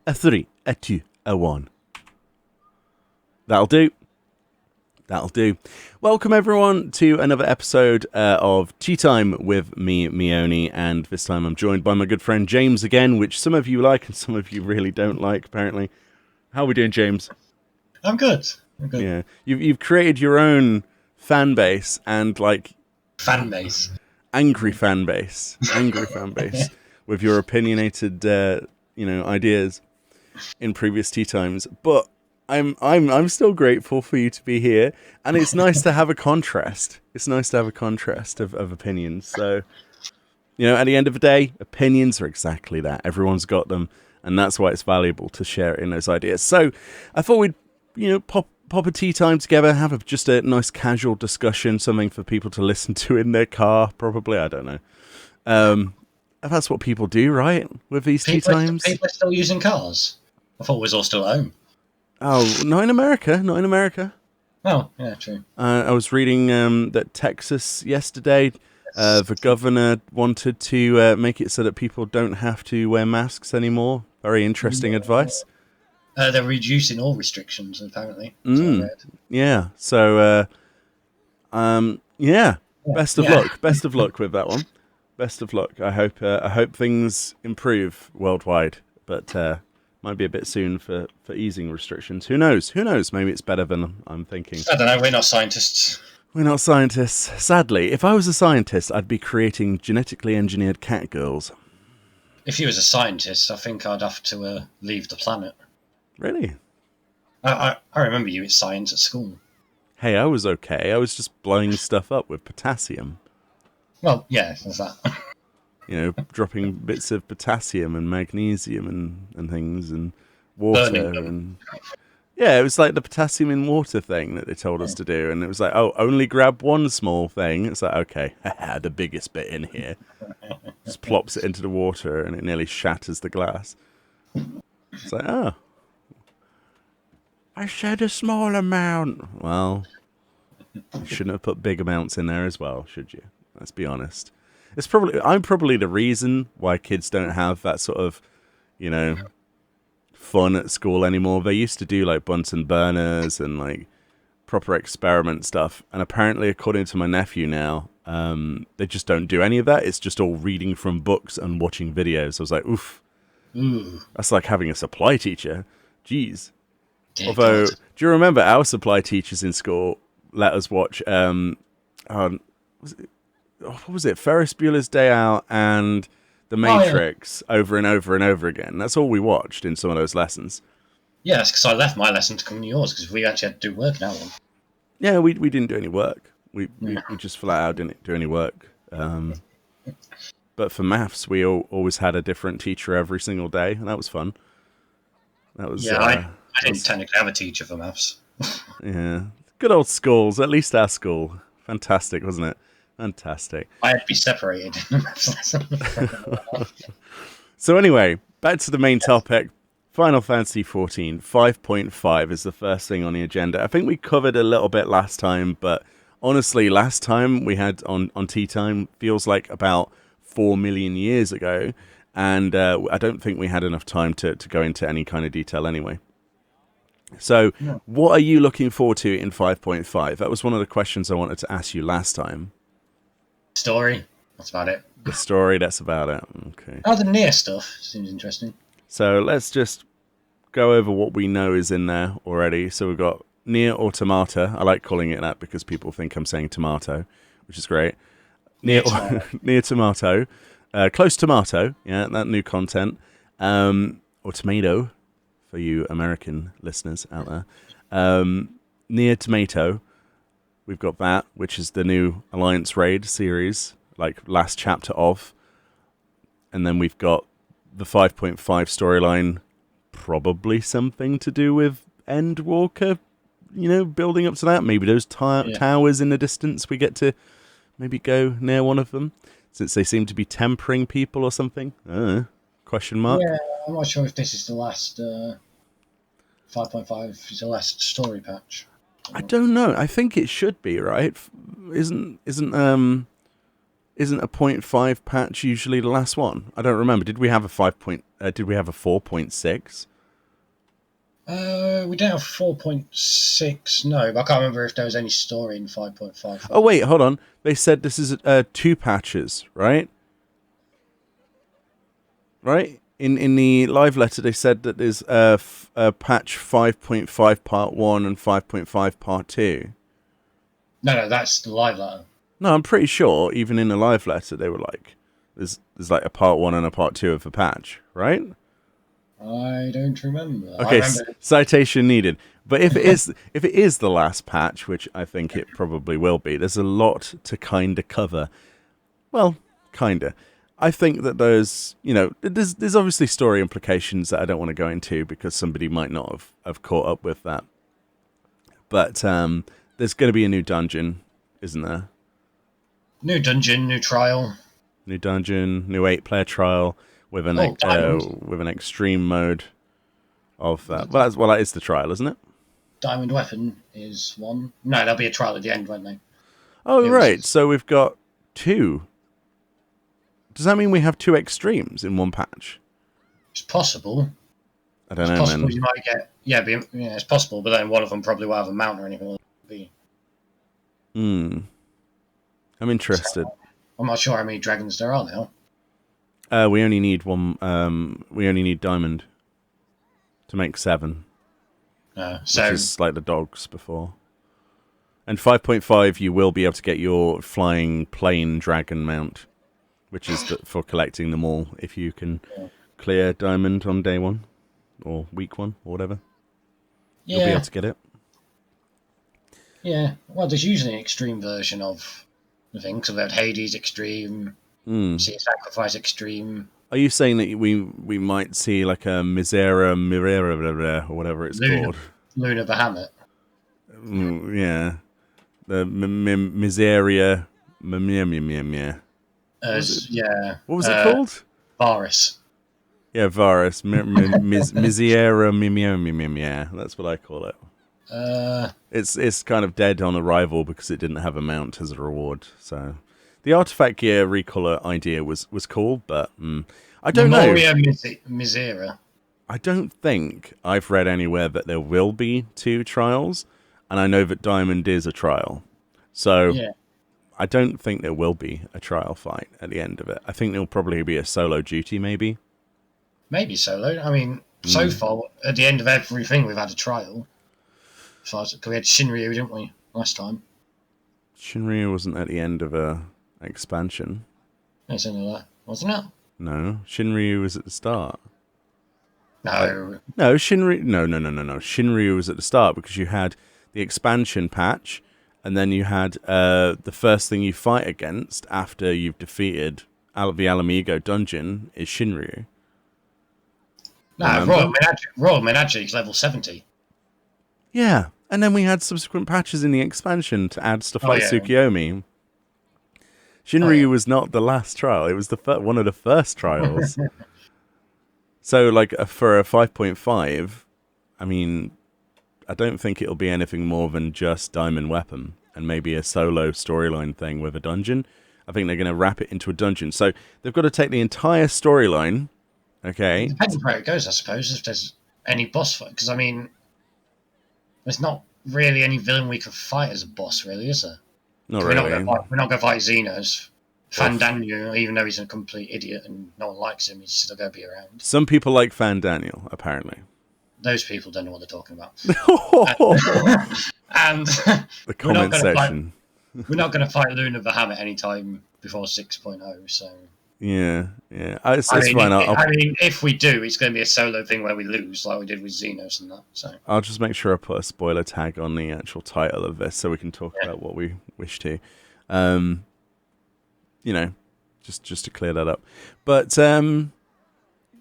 a 3, a 2, a 1. That'll do. That'll do. Welcome everyone to another episode of Tea Time with me, Meoni, and this time I'm joined by my good friend James again, which some of you like and some of you really don't like, apparently. How are we doing, James? I'm good. Yeah, you've created your own fan base and fan base, angry fan base with your opinionated, ideas in previous tea times, but. I'm still grateful for you to be here, and it's nice to have a contrast. It's nice to have a contrast of opinions. So, at the end of the day, opinions are exactly that. Everyone's got them, and that's why it's valuable to share in those ideas. So, I thought we'd, pop a tea time together, have just a nice casual discussion, something for people to listen to in their car, probably. I don't know. That's what people do, right? With these tea times. People are still using cars. I thought we was all still at home. Oh, not in America. Not in America. Oh, yeah, true. I was reading that Texas yesterday, the governor wanted to make it so that people don't have to wear masks anymore. Very interesting advice. They're reducing all restrictions, apparently. Yeah. So, Best of luck. Best of luck with that one. Best of luck. I hope things improve worldwide, but. Might be a bit soon for easing restrictions. Who knows? Maybe it's better than I'm thinking. I don't know. We're not scientists. We're not scientists. Sadly, if I was a scientist, I'd be creating genetically engineered cat girls. If you was a scientist, I think I'd have to leave the planet. Really? I remember you at science at school. Hey, I was okay. I was just blowing stuff up with potassium. Well, yeah, there's that. Dropping bits of potassium and magnesium and things and water and it was like the potassium in water thing that they told us to do, and it was like, oh, only grab one small thing. It's like, okay, the biggest bit in here. Just plops it into the water and it nearly shatters the glass. It's like, oh, I said a small amount. Well, you shouldn't have put big amounts in there as well, should you? Let's be honest. I'm probably the reason why kids don't have that sort of, fun at school anymore. They used to do like Bunsen burners and like proper experiment stuff. And apparently, according to my nephew now, they just don't do any of that. It's just all reading from books and watching videos. I was like, oof, that's like having a supply teacher. Jeez. Although, do you remember our supply teachers in school let us watch, what was it? Ferris Bueller's Day Out and The Matrix over and over and over again. That's all we watched in some of those lessons. Yeah, because I left my lesson to come to yours because we actually had to do work in our one. Yeah, we didn't do any work. We just flat out didn't do any work. But for maths, we always had a different teacher every single day, and that was fun. That was I didn't technically have a teacher for maths. Yeah, good old schools. At least our school, fantastic, wasn't it? Fantastic. I had to be separated in the maths lesson. So anyway, back to the main topic. Final Fantasy XIV 5.5 is the first thing on the agenda. I think we covered a little bit last time, but honestly, last time we had on Tea Time feels like about 4 million years ago, and I don't think we had enough time to go into any kind of detail anyway. So, What are you looking forward to in 5.5? That was one of the questions I wanted to ask you last time. Story. That's about it. The story, that's about it. Okay. Oh, the Nier stuff seems interesting. So let's just go over what we know is in there already. So we've got Nier Automata. I like calling it that because people think I'm saying tomato, which is great. Nier Tomato. Close Tomato. Yeah, that new content. Or Tomato, for you American listeners out there. Nier Tomato. We've got that, which is the new Alliance Raid series, like last chapter of. And then we've got the 5.5 storyline, probably something to do with Endwalker, building up to that. Maybe those towers in the distance, we get to maybe go near one of them, since they seem to be tempering people or something. Question mark? Yeah, I'm not sure if this is the last 5.5 is the last story patch. I don't know. I think it should be, right? Isn't a 0.5 patch usually the last one? I don't remember. Did we have a 4.6? We don't have 4.6, no, but I can't remember if there was any story in 5.5. Oh wait, hold on. They said this is 2 patches, right? Right? In the live letter, they said that there's a patch 5.5 part 1 and 5.5 part 2. No, that's the live letter. No, I'm pretty sure even in the live letter they were like, there's like a part 1 and a part 2 of the patch, right? I don't remember. I Okay, remember. citation needed. But if it is the last patch, which I think it probably will be, there's a lot to kind of cover. Well, kinda. I think that there's obviously story implications that I don't want to go into because somebody might not have caught up with that. But there's going to be a new dungeon, isn't there? New dungeon, new trial. New dungeon, new 8-player trial with an with an extreme mode of that. Well, that is the trial, isn't it? Diamond Weapon is one. No, there'll be a trial at the end, won't they? Oh, right. So we've got 2. Does that mean we have 2 extremes in one patch? It's possible. I don't know, possible man. You might get it's possible, but then one of them probably will have a mount or anything. I'm interested. So, I'm not sure how many dragons there are now. We only need one. We only need diamond to make 7. So which is like the dogs before. And 5.5, you will be able to get your flying plane dragon mount, which is for collecting them all if you can clear diamond on day 1 or week 1 or whatever. You'll be able to get it. Yeah, well, there's usually an extreme version of the thing. So we had Hades Extreme, Sea Sacrifice Extreme. Are you saying that we might see like a Misera or whatever it's called? Lunar Bahamut. Yeah. The Miseria. Yeah. What was it called? Varus. Yeah, Varus. Miseria. That's what I call it. It's kind of dead on arrival because it didn't have a mount as a reward. So the artifact gear recolor idea was cool, but I don't know. Misera. I don't think I've read anywhere that there will be 2 trials, and I know that Diamond is a trial. So I don't think there will be a trial fight at the end of it. I think there'll probably be a solo duty, maybe. Maybe solo. I mean, so far, at the end of everything, we've had a trial. So we had Shinryu, didn't we, last time? Shinryu wasn't at the end of a expansion. It's in that, wasn't it? No, Shinryu was at the start. No. No, Shinryu... No. Shinryu was at the start because you had the expansion patch, and then you had the first thing you fight against after you've defeated the Alamigo dungeon is Shinryu. No, Royal Menagerie is level 70. Yeah, and then we had subsequent patches in the expansion to add stuff like Tsukiyomi. Shinryu was not the last trial; it was one of the first trials. So, like, for a 5.5, I mean, I don't think it'll be anything more than just Diamond Weapon and maybe a solo storyline thing with a dungeon. I think they're going to wrap it into a dungeon. So they've got to take the entire storyline, okay? Depending where it goes, I suppose, if there's any boss fight. Because, I mean, there's not really any villain we could fight as a boss, really, is there? Not really. We're not going to fight Xenos. Fandaniel, even though he's a complete idiot and no one likes him, he's still going to be around. Some people like Fandaniel, apparently. Those people don't know what they're talking about. And the comment section. We're not going to fight Lunar Bahamut anytime before 6.0, so... Yeah. It's fine. I mean, if we do, it's going to be a solo thing where we lose, like we did with Xenos and that. So I'll just make sure I put a spoiler tag on the actual title of this so we can talk about what we wish to. Just to clear that up. But,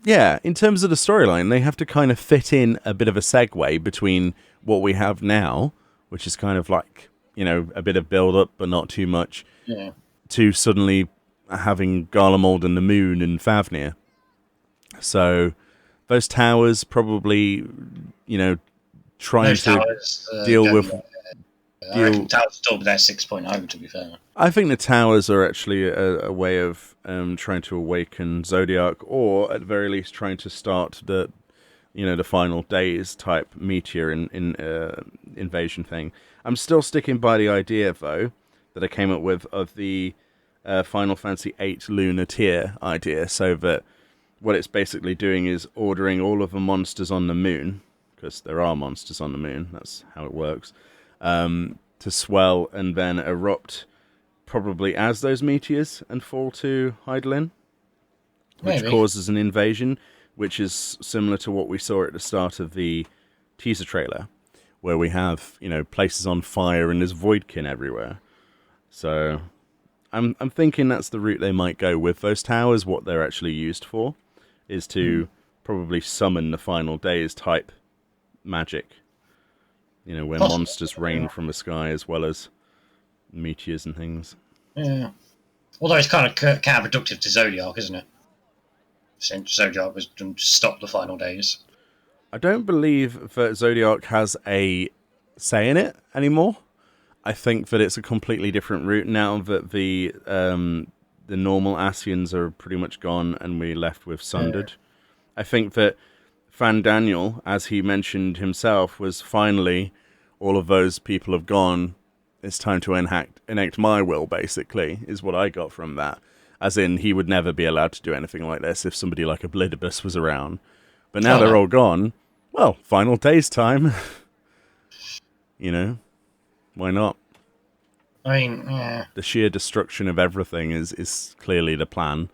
yeah, in terms of the storyline, they have to kind of fit in a bit of a segue between what we have now, which is kind of like, a bit of build-up, but not too much, to suddenly having Garlemald and the Moon and Fafnir. So those towers probably, trying to deal with... I reckon towers still be there 6.0, to be fair. I think the towers are actually a way of trying to awaken Zodiac, or at the very least trying to start the the final days type meteor invasion thing. I'm still sticking by the idea, though, that I came up with of the Final Fantasy VIII Lunar Tier idea, so that what it's basically doing is ordering all of the monsters on the moon, because there are monsters on the moon, that's how it works, to swell and then erupt probably as those meteors and fall to Hydaelyn, which causes an invasion, which is similar to what we saw at the start of the teaser trailer, where we have, places on fire and there's voidkin everywhere. So I'm thinking that's the route they might go with those towers. What they're actually used for is to probably summon the final days type magic, where monsters rain from the sky as well as meteors and things. Yeah. Although it's kind of counterproductive to Zodiac, isn't it? Since Zodiac was done to stop the final days. I don't believe that Zodiac has a say in it anymore. I think that it's a completely different route now that the normal Asians are pretty much gone and we're left with Sundered. Yeah. I think that Fan Daniel, as he mentioned himself, was finally all of those people have gone. It's time to enact my will, basically, is what I got from that. As in, he would never be allowed to do anything like this if somebody like a Blidibus was around. But now they're all gone. Well, final days time. Why not? I mean, yeah. The sheer destruction of everything is clearly the plan.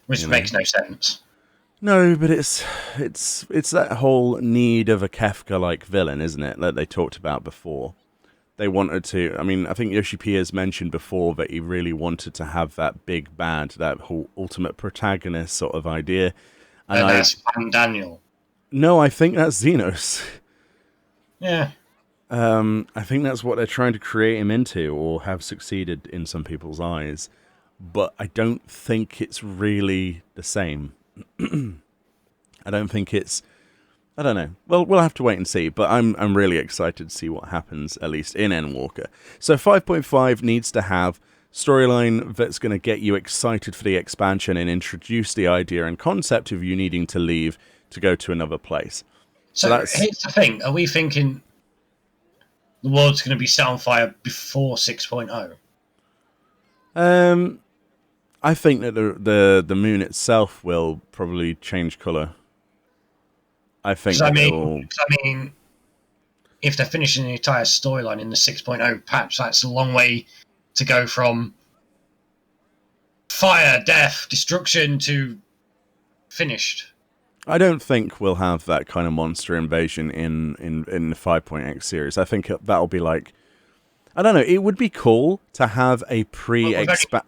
Which makes no sense. No, but it's that whole need of a Kefka-like villain, isn't it? That they talked about before. They wanted to... I mean, I think Yoshi P has mentioned before that he really wanted to have that big bad, that whole ultimate protagonist sort of idea. And that's Fan Daniel. No, I think that's Xenos. Yeah. I think that's what they're trying to create him into, or have succeeded in some people's eyes. But I don't think it's really the same. I don't think it's... I don't know. Well, we'll have to wait and see, but I'm really excited to see what happens, at least in Endwalker. So 5.5 needs to have storyline that's going to get you excited for the expansion and introduce the idea and concept of you needing to leave to go to another place. So here's the thing. Are we thinking the world's going to be set on fire before 6.0? I think that the moon itself will probably change colour. I think I mean, if they're finishing the entire storyline in the 6.0 patch, that's a long way to go from fire, death, destruction to finished. I don't think we'll have that kind of monster invasion in the 5.x series. I think that'll be like... I don't know, it would be cool to have a But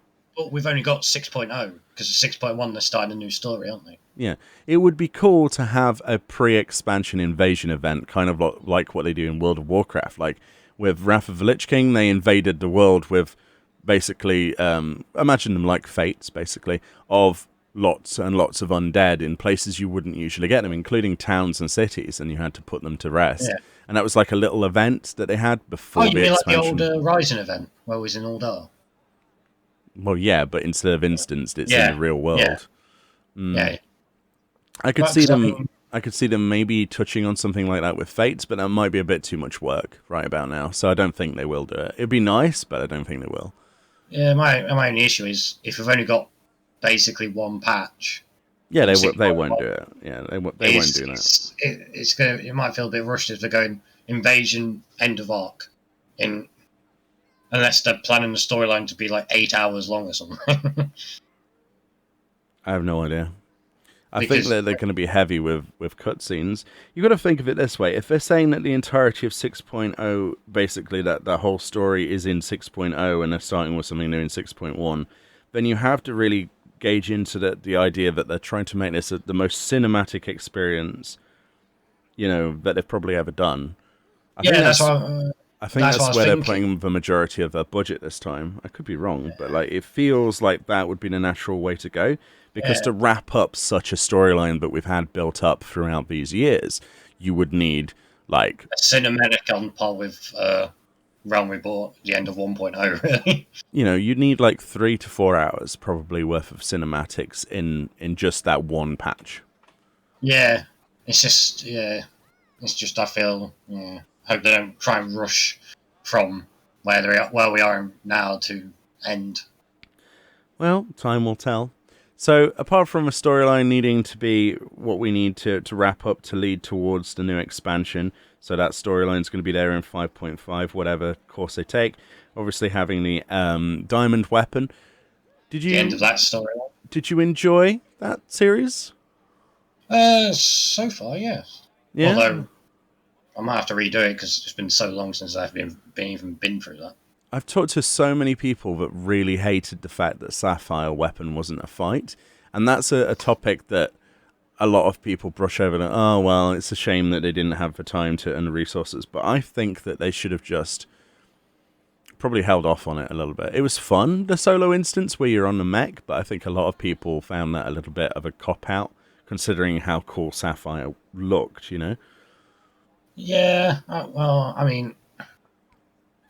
we've only got 6.0, because 6.1 they're starting a new story, aren't they? Yeah, it would be cool to have a pre-expansion invasion event, kind of like what they do in World of Warcraft. Like, with Wrath of the Lich King, they invaded the world with, basically, imagine them like Fates, basically, of lots and lots of undead in places you wouldn't usually get them, including towns and cities, and you had to put them to rest. Yeah. And that was like a little event that they had before the expansion. Like the old Rising event, where it was in Aldar? Well, yeah, but instead of instanced, it's in the real world. Yeah. Yeah. I could see them. I could see them maybe touching on something like that with Fates, but that might be a bit too much work right about now. So I don't think they will do it. It'd be nice, but I don't think they will. Yeah, my only issue is if we've only got basically one patch. Yeah, they won't do it. Yeah, they won't do that. It might feel a bit rushed if they're going invasion end of arc, unless they're planning the storyline to be like 8 hours long or something. I have no idea. I think that they're going to be heavy with cutscenes. You've got to think of it this way. If they're saying that the entirety of 6.0, basically that whole story is in 6.0 and they're starting with something new in 6.1, then you have to really gauge into the idea that they're trying to make this the most cinematic experience, that they've probably ever done. I think that's where they're putting the majority of their budget this time. I could be wrong, but it feels like that would be the natural way to go. Because to wrap up such a storyline that we've had built up throughout these years, you would need, a cinematic on par with Realm Reborn at the end of 1.0, really. You'd need 3 to 4 hours probably worth of cinematics in just that one patch. Yeah. It's just, yeah, it's just I feel, yeah, hope they don't try and rush from where we are now to end. Well, time will tell. So, apart from a storyline needing to be what we need to wrap up to lead towards the new expansion, so that storyline's going to be there in 5.5, whatever course they take. Obviously, having the diamond weapon. Did The end of you that storyline. did you enjoy that series? So far, yeah. Yeah, Although I might have to redo it because it's been so long since I've even been through that. I've talked to so many people that really hated the fact that Sapphire Weapon wasn't a fight, and that's a topic that a lot of people brush over. Like, oh well, it's a shame that they didn't have the time to and the resources. But I think that they should have just probably held off on it a little bit. It was fun, the solo instance where you're on the mech, but I think a lot of people found that a little bit of a cop out, considering how cool Sapphire looked. You know. Yeah, well, I mean,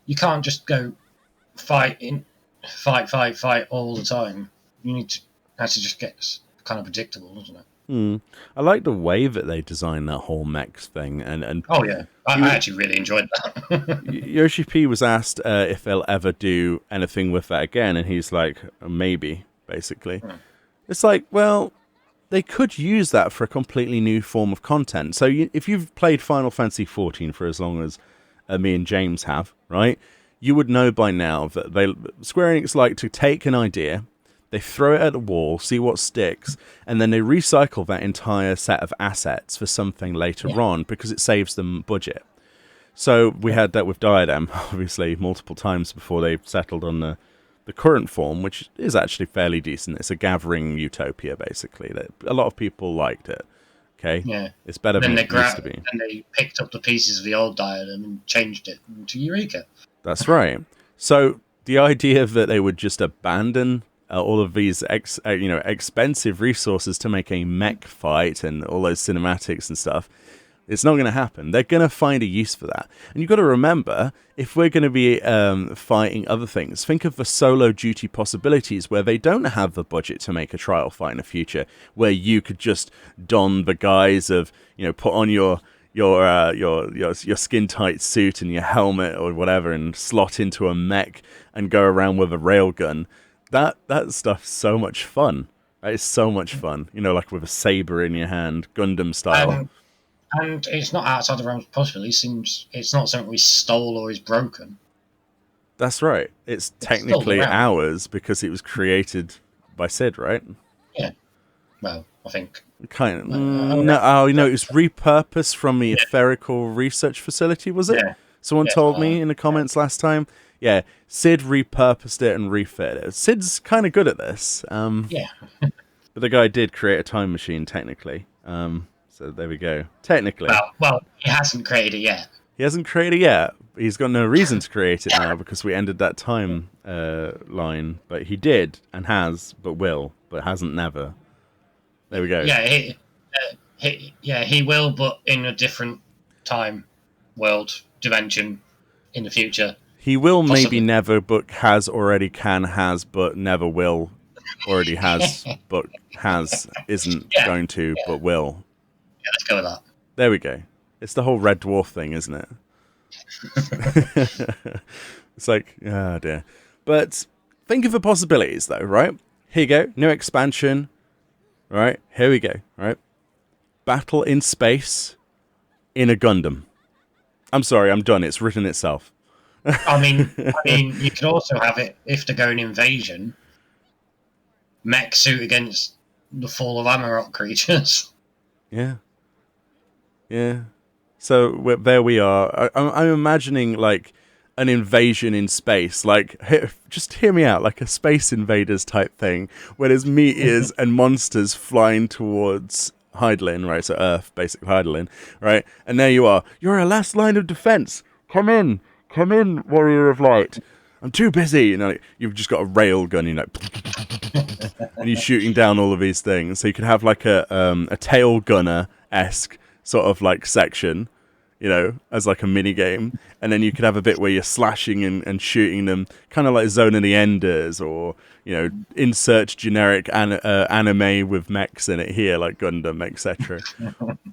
you can't just go fight all the time. You need to actually just get kind of predictable, doesn't it? I like the way that they designed that whole mech thing, and Oh yeah, I actually really enjoyed that. Yoshi P was asked if they'll ever do anything with that again, and he's like, maybe, basically. It's like, well, they could use that for a completely new form of content. So if you've played Final Fantasy XIV for as long as me and James have, right, you would know by now that Square Enix like to take an idea, they throw it at the wall, see what sticks, and then they recycle that entire set of assets for something later on because it saves them budget. So we had that with Diadem, obviously, multiple times before they settled on the current form, which is actually fairly decent. It's a gathering utopia, basically. A lot of people liked it. Okay, Yeah, it's better than it used to be. And they picked up the pieces of the old Diadem and changed it into Eureka. That's right. So the idea that they would just abandon all of these expensive resources to make a mech fight and all those cinematics and stuff, it's not going to happen. They're going to find a use for that. And you've got to remember, if we're going to be fighting other things, think of the solo duty possibilities where they don't have the budget to make a trial fight in the future, where you could just don the guise of, put on your skin tight suit and your helmet or whatever and slot into a mech and go around with a railgun. That stuff's so much fun. That is so much fun. Like with a saber in your hand, Gundam style. And it's not outside the realms of possibility. Since it's not something we stole or is broken. That's right. It's technically ours because it was created by Sid, right? Yeah. Well, I think. Kind of. No, it was repurposed from the Etherical Research Facility, was it? Yeah. Someone told me in the comments last time. Yeah, Sid repurposed it and refit it. Sid's kind of good at this. Yeah. But the guy did create a time machine, technically. So there we go. Technically. Well, he hasn't created it yet. He hasn't created it yet. He's got no reason to create it now because we ended that time line. But he did and has, but will, but hasn't never. There we go. Yeah, he will, but in a different time, world, dimension, in the future. He will possibly. Maybe never, but has already, has, but never will. Already has, but has, isn't going to, but will. Yeah, let's go with that. There we go. It's the whole Red Dwarf thing, isn't it? It's like, oh dear. But think of the possibilities, though, right? Here you go. New expansion. Right? Here we go. Right? Battle in space in a Gundam. I'm sorry, I'm done. It's written itself. I mean, you could also have it if they're going invasion. Mech suit against the Fall of Amarok creatures. Yeah. Yeah. So there we are. I'm imagining like an invasion in space. Like, just hear me out. Like a Space Invaders type thing, where there's meteors and monsters flying towards Hydaelyn, right? So Earth, basically Hydaelyn, right? And there you are. You're our last line of defense. Come in, Warrior of Light. I'm too busy. You've just got a rail gun, and you're shooting down all of these things. So you could have like a tail gunner-esque sort of like section, as like a mini game, and then you could have a bit where you're slashing and shooting them, kind of like Zone of the Enders, or insert generic anime with mechs in it here, like Gundam, etc.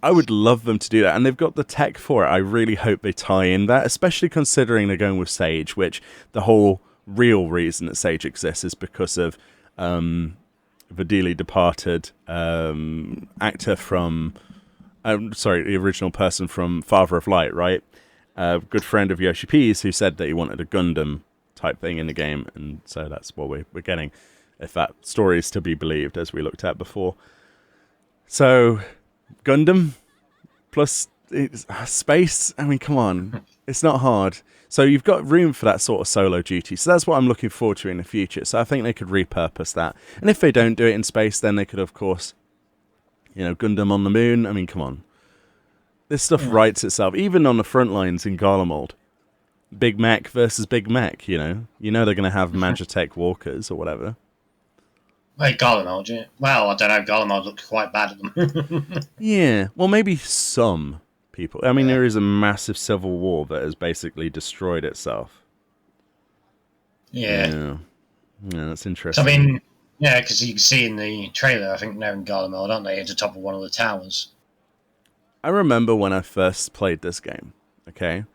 I would love them to do that, and they've got the tech for it. I really hope they tie in that, especially considering they're going with Sage, which the whole real reason that Sage exists is because of the dearly departed actor from, the original person from Father of Light, right? A good friend of Yoshi P's who said that he wanted a Gundam type thing in the game, and so that's what we're getting, if that story is to be believed, as we looked at before. So, Gundam plus space, I mean, come on. It's not hard. So you've got room for that sort of solo duty. So that's what I'm looking forward to in the future. So I think they could repurpose that. And if they don't do it in space, then they could, of course, Gundam on the moon. I mean, come on. This stuff writes itself. Even on the front lines in Garlemald. Big mech versus big mech, they're going to have Magitech walkers or whatever. Wait, Garlemald, yeah. Well, I don't know. Garlemald looks quite bad at them. Yeah. Well, maybe some people. I mean, there is a massive civil war that has basically destroyed itself. Yeah. Yeah, that's interesting. So, I mean, yeah, because you can see in the trailer, I think they're in Garlemald, aren't they, at the top of one of the towers? I remember when I first played this game, okay?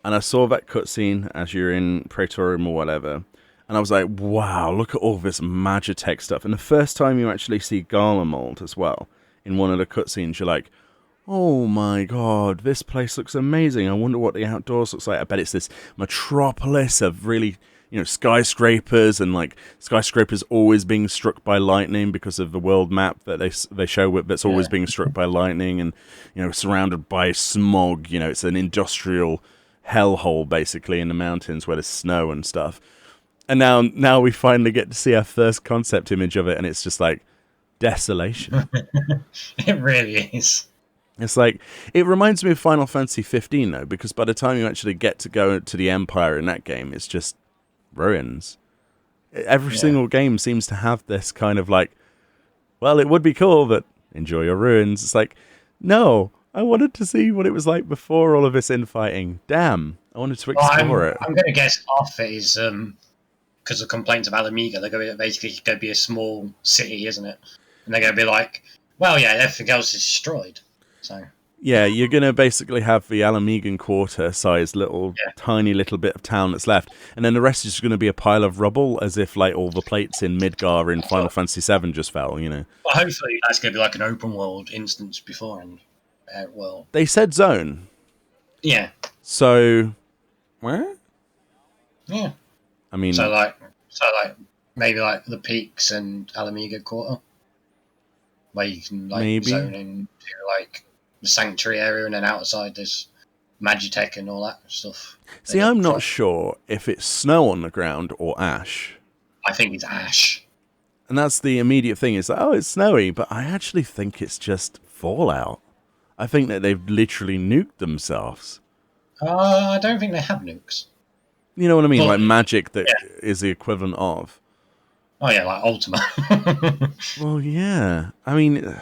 And I saw that cutscene as you're in Praetorium or whatever, and I was like, wow, look at all this Magitech stuff. And the first time you actually see Garlemald as well, in one of the cutscenes, you're like, oh my god, this place looks amazing. I wonder what the outdoors looks like. I bet it's this metropolis of really, skyscrapers, and like skyscrapers always being struck by lightning because of the world map that they show that's always being struck by lightning, and surrounded by smog. It's an industrial hellhole basically in the mountains where there's snow and stuff. And now we finally get to see our first concept image of it, and it's just like desolation. It really is. It's like, it reminds me of Final Fantasy 15 though, because by the time you actually get to go to the Empire in that game, it's just ruins. Every single game seems to have this kind of like, well, it would be cool, but enjoy your ruins. It's like, no, I wanted to see what it was like before all of this infighting. Damn, I wanted to explore it. I'm going to guess half it is because of complaints about Amiga. They're going to basically go be a small city, isn't it? And they're going to be like, well, yeah, everything else is destroyed. So yeah, you're going to basically have the Alamegan quarter-sized tiny little bit of town that's left, and then the rest is going to be a pile of rubble, as if like all the plates in Midgar in Final Fantasy VII just fell, Well, hopefully that's going to be like an open world instance beforehand. Well, they said zone. Yeah. So, where? Yeah. I mean, so maybe like the peaks and Alameda Quarter, where you can like zone into like the sanctuary area, and then outside there's Magitech and all that stuff. See, I'm not sure if it's snow on the ground or ash. I think it's ash. And that's the immediate thing, is like, oh, it's snowy, but I actually think it's just fallout. I think that they've literally nuked themselves. I don't think they have nukes. You know what I mean? Like magic that is the equivalent of. Oh yeah, like Ultima. Well, yeah. I mean,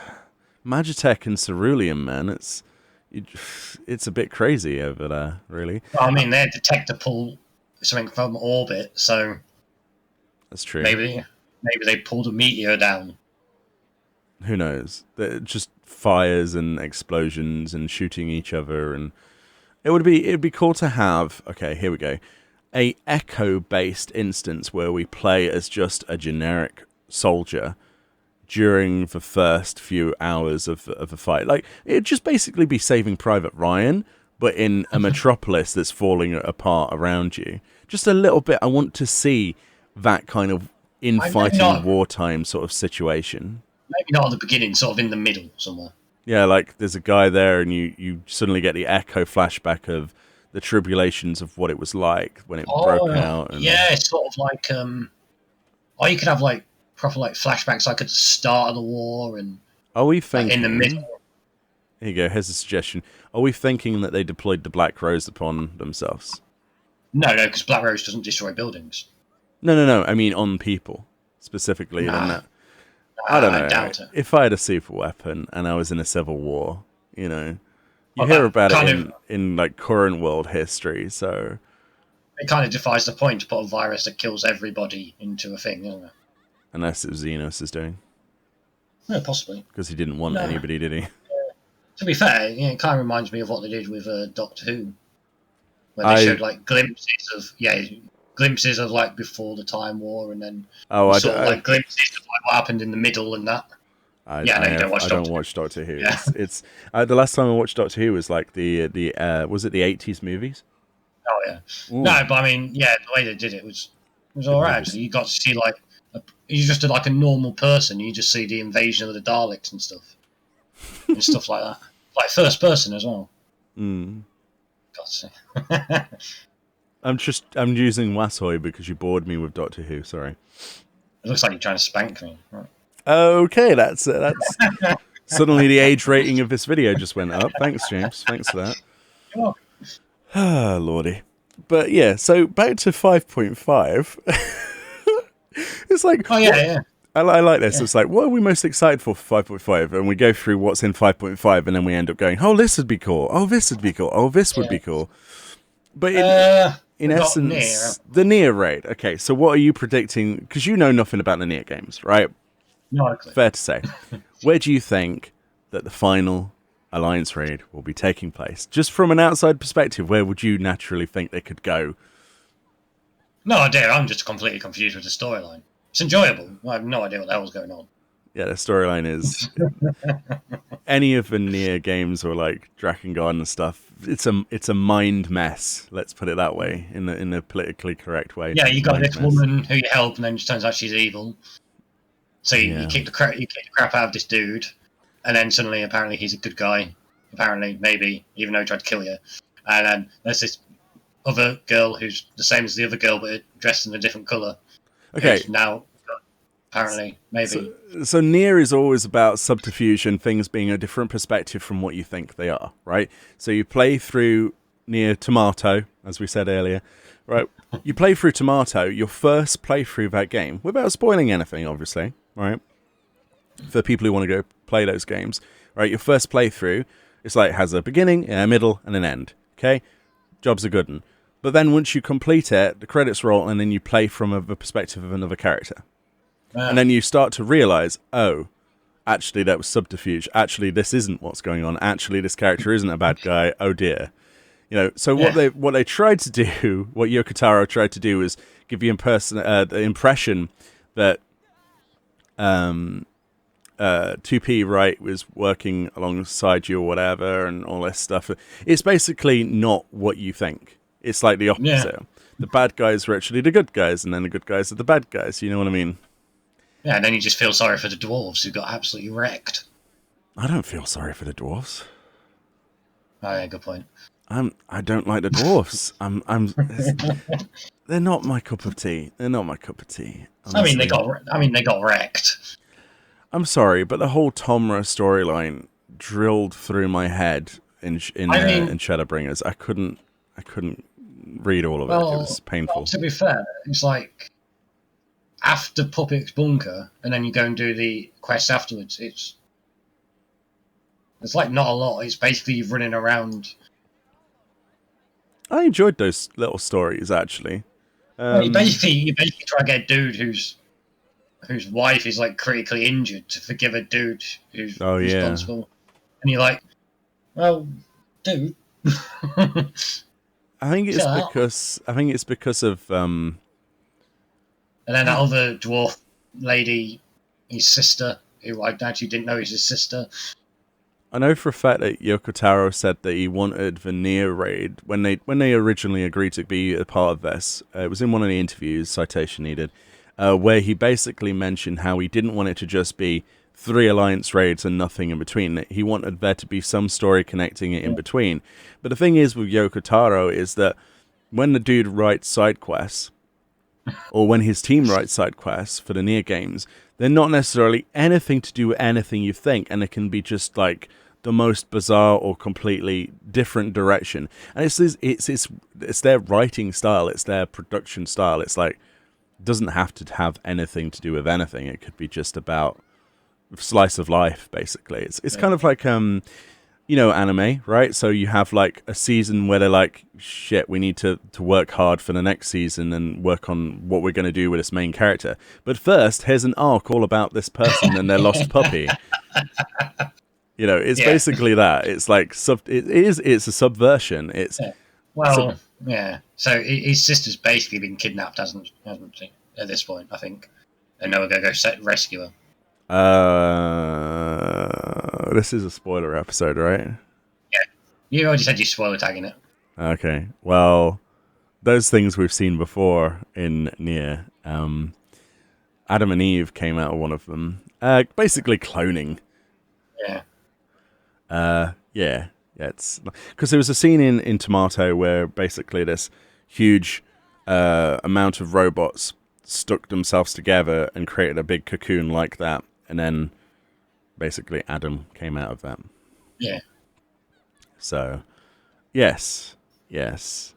Magitech and Cerulean, man, it's a bit crazy over there, really. Well, I mean, their detector pulled something from orbit, so that's true. Maybe they pulled a meteor down. Who knows? They're just fires and explosions and shooting each other, and it'd be cool to have. Okay, here we go. A echo-based instance where we play as just a generic soldier during the first few hours of a fight. Like, it'd just basically be Saving Private Ryan, but in a metropolis that's falling apart around you. Just a little bit. I want to see that kind of infighting wartime sort of situation. Maybe not at the beginning, sort of in the middle somewhere. Yeah, like there's a guy there, and you suddenly get the echo flashback of the tribulations of what it was like when it broke out. And yeah, it's sort of like, or you could have like proper like flashbacks, like at the start of the war, and are we thinking in the middle? Here you go. Here's a suggestion. Are we thinking that they deployed the Black Rose upon themselves? No, because Black Rose doesn't destroy buildings. No. I mean on people specifically. Nah. I don't know. I doubt it. If I had a super weapon and I was in a civil war, you you hear about it in like current world history, so it kind of defies the point to put a virus that kills everybody into a thing, doesn't it? Unless it was Xenos is doing. Yeah, possibly. Because he didn't want anybody, did he? To be fair, it kind of reminds me of what they did with Doctor Who, where they showed like glimpses of like before the Time War, and then like glimpses of like what happened in the middle and that. I don't watch Doctor Who. Yeah. It's the last time I watched Doctor Who was like the was it the 80s movies? Oh yeah. Ooh. No, but I mean, the way they did it was alright. Actually, you got to see like you just like a normal person. You just see the invasion of the Daleks and stuff like that. Like first person as well. Mm. God's sake. I'm using Washoy because you bored me with Doctor Who. Sorry. It looks like you're trying to spank me. Right. Okay, that's suddenly the age rating of this video just went up. Thanks, James. Thanks for that. You're welcome. Ah, lordy. But yeah, so back to 5.5. It's like, yeah. I like this. Yeah. It's like, what are we most excited for 5.5? And we go through what's in 5.5, and then we end up going, oh, this would be cool. Oh, this would be cool. Oh, this would be cool. But in essence, the Nier raid. Okay, so what are you predicting? Because you know nothing about the Nier games, right? No, fair to say. Where do you think that the final Alliance raid will be taking place? Just from an outside perspective, where would you naturally think they could go? No idea. I'm just completely confused with the storyline. It's enjoyable. I have no idea what the hell's going on. Yeah, the storyline is any of the Nier games or like Drakengard and stuff. It's a mind mess. Let's put it that way, in the politically correct way. Yeah, you got this woman who you help, and then it turns out she's evil. So you kick the crap out of this dude, and then suddenly, apparently, he's a good guy. Apparently, maybe, even though he tried to kill you. And then there's this other girl who's the same as the other girl, but dressed in a different colour. Okay. Now, apparently, maybe. So Nier is always about subterfuge and things being a different perspective from what you think they are, right? So you play through Nier Automata, as we said earlier, right? You play through Automata, your first playthrough of that game, without spoiling anything, obviously, right? For people who want to go play those games, right? Your first playthrough, it's like has a beginning, a middle, and an end, okay? Job's a good one. But then once you complete it, the credits roll, and then you play from the perspective of another character. And then you start to realize, oh, actually that was subterfuge. Actually, this isn't what's going on. Actually, this character isn't a bad guy. Oh dear. So what they tried to do, what Yoko Taro tried to do, is give you the impression that 2P right was working alongside you or whatever, and all this stuff. It's basically not what you think. It's like the opposite. Yeah. The bad guys were actually the good guys, and then the good guys are the bad guys. You know what I mean? Yeah, and then you just feel sorry for the dwarves who got absolutely wrecked. I don't feel sorry for the dwarves. Oh yeah, good point. I don't like the dwarves. They're not my cup of tea. They're not my cup of tea. Honestly. They got wrecked. I'm sorry, but the whole Tomra storyline drilled through my head in Shadowbringers. I couldn't read all of it. It was painful. Well, to be fair, it's like after Puppet's Bunker, and then you go and do the quest afterwards. It's like not a lot. It's basically you running around. I enjoyed those little stories, actually. You basically try to get a dude whose wife is like critically injured to forgive a dude who's responsible, and you're like, well, dude. I think it's because of. And then that other dwarf lady, his sister, who I actually didn't know was his sister. I know for a fact that Yoko Taro said that he wanted the Nier raid when they originally agreed to be a part of this. It was in one of the interviews, citation needed, where he basically mentioned how he didn't want it to just be 3 Alliance raids and nothing in between. He wanted there to be some story connecting it in between. But the thing is with Yoko Taro is that when the dude writes side quests, or when his team writes side quests for the Nier games, they're not necessarily anything to do with anything you think, and it can be just like the most bizarre or completely different direction. And it's their writing style, it's their production style. It's like it doesn't have to have anything to do with anything. It could be just about slice of life, basically. It's kind of like anime, right? So you have like a season where they're like, shit, we need to work hard for the next season and work on what we're going to do with this main character. But first, here's an arc all about this person and their lost puppy. It's Yeah. basically that. It's like it's a subversion. It's Yeah. Well, yeah. So his sister's basically been kidnapped, hasn't she? At this point, I think, and now we're gonna go rescue her. This is a spoiler episode, right? Yeah. You already said you spoiler tagging it. Okay. Well, those things we've seen before in Nier. Adam and Eve came out of one of them. Basically cloning. Yeah. Yeah. It's because there was a scene in Tomato where basically this huge amount of robots stuck themselves together and created a big cocoon like that, and then basically Adam came out of that. Yeah. So, yes, it's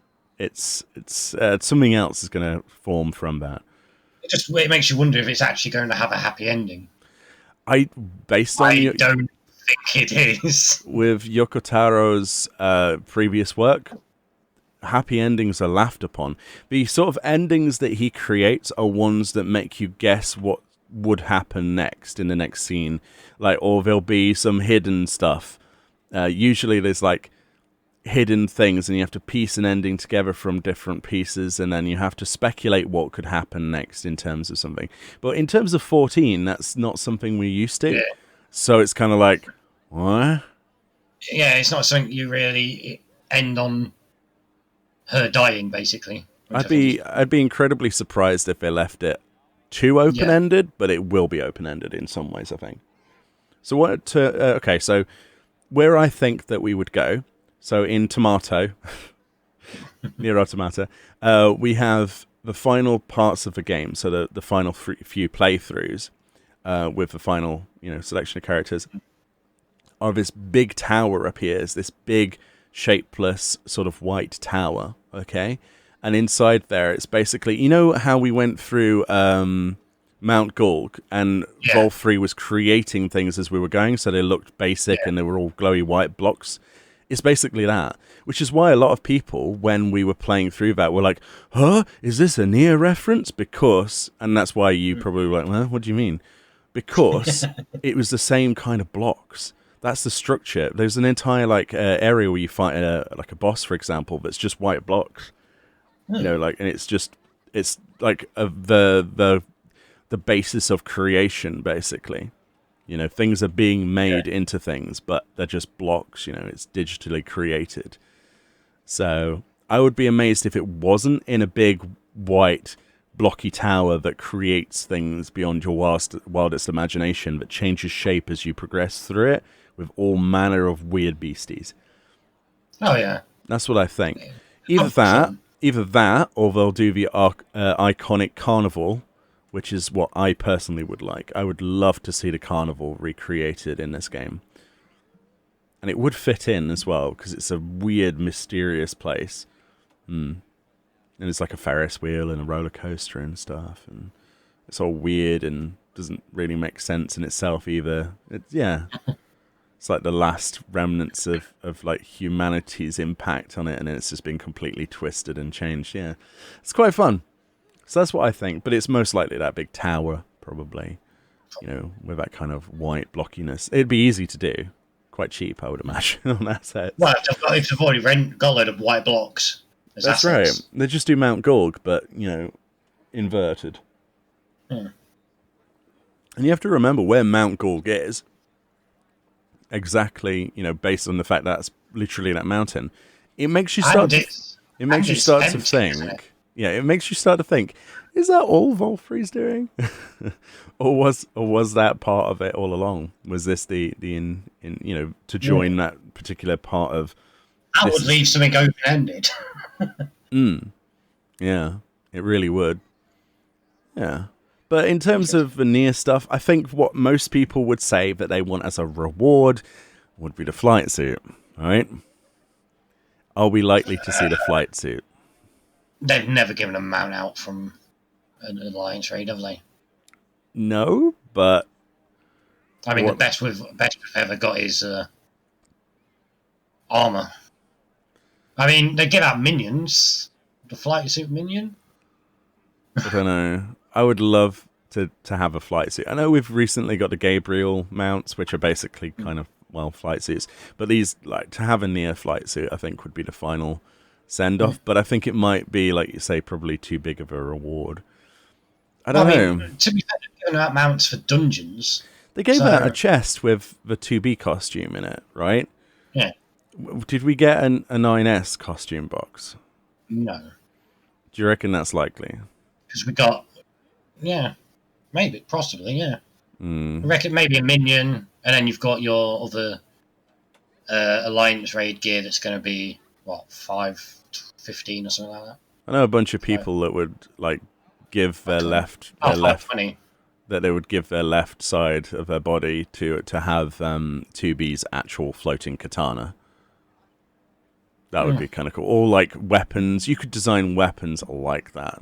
something else is going to form from that. It makes you wonder if it's actually going to have a happy ending. I don't think it is. With Yoko Taro's previous work, happy endings are laughed upon. The sort of endings that he creates are ones that make you guess what would happen next in the next scene, or there'll be some hidden stuff. Usually there's like hidden things and you have to piece an ending together from different pieces, and then you have to speculate what could happen next in terms of something. But in terms of 14, that's not something we're used to. Yeah. So it's kind of like, what? Yeah, it's not something you really end on her dying, basically. I'd be incredibly surprised if they left it too open-ended, but it will be open-ended in some ways, I think. So okay, so where I think that we would go, so in Tomato, Nier Automata, we have the final parts of the game, so the final few playthroughs with the final selection of characters, are this big tower appears, this big shapeless sort of white tower, okay? And inside there, it's basically, how we went through Mount Gulg, and Vol 3 was creating things as we were going, so they looked basic and they were all glowy white blocks. It's basically that, which is why a lot of people, when we were playing through that, were like, huh, is this a Nier reference? Because, and that's why you probably were like, well, what do you mean? Because it was the same kind of blocks. That's the structure. There's an entire area where you fight a boss, for example, that's just white blocks. And it's like the basis of creation, basically. Things are being made into things, but they're just blocks. It's digitally created. So I would be amazed if it wasn't in a big white blocky tower that creates things beyond your wildest imagination, that changes shape as you progress through it, with all manner of weird beasties. Oh yeah, that's what I think. Either that, or they'll do the iconic carnival, which is what I personally would like. I would love to see the carnival recreated in this game, and it would fit in as well because it's a weird, mysterious place. And it's like a Ferris wheel and a roller coaster and stuff, and it's all weird and doesn't really make sense in itself either. It's like the last remnants of like humanity's impact on it, and it's just been completely twisted and changed. Yeah, it's quite fun. So that's what I think, but it's most likely that big tower, probably, with that kind of white blockiness. It'd be easy to do, quite cheap, I would imagine, on assets. Well, if they've already got a load of white blocks. That's assets. Right. They just do Mount Gulg, but, inverted. And you have to remember where Mount Gulg is. Exactly, based on the fact that that's literally that mountain. It makes you start to think. Yeah, it makes you start to think, is that all Vol 3's doing? or was that part of it all along? Was this the to join that particular part of... That would leave something open-ended. Yeah, it really would. Yeah. But in terms of the Nier stuff, I think what most people would say that they want as a reward would be the flight suit, right? Are we likely to see the flight suit? They've never given a mount out from an Alliance raid, have they? No, but... I mean, the best we've ever got is armor. I mean, they give out minions. The flight suit minion. I don't know. I would love to have a flight suit. I know we've recently got the Gabriel mounts, which are basically kind of, well, flight suits. But these, like, to have a near flight suit, I think would be the final send off. But I think it might be, like you say, probably too big of a reward. I don't know. Mean, to be fair, they're giving out mounts for dungeons. They gave out a chest with the 2B costume in it, right? Yeah. Did we get a 9S costume box? No. Do you reckon that's likely? Because we got, yeah, maybe, possibly, yeah. I reckon maybe a minion, and then you've got your other Alliance raid gear that's going to be, what, 5.15 or something like that. I know a bunch of people that would, like, give their left... that they would give their left side of their body to have 2B's actual floating katana. That would be kind of cool. Or, like, weapons. You could design weapons like that.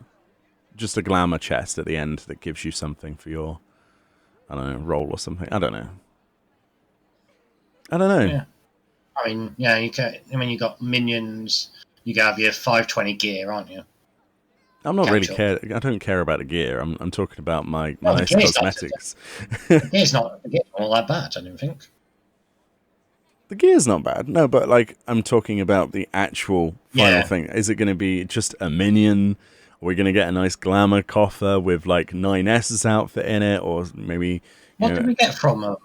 Just a glamour chest at the end that gives you something for your, I don't know, roll or something. I don't know. Yeah. I mean, yeah, you got minions. You have your 520 gear, aren't you? I'm not really care. I don't care about the gear. I'm talking about my nice cosmetics. The gear's not all that bad, I don't think. The gear's not bad. No, but like I'm talking about the actual final thing. Is it going to be just a minion? Are we going to get a nice glamour coffer with like 9S's outfit in it, or maybe? What did we get from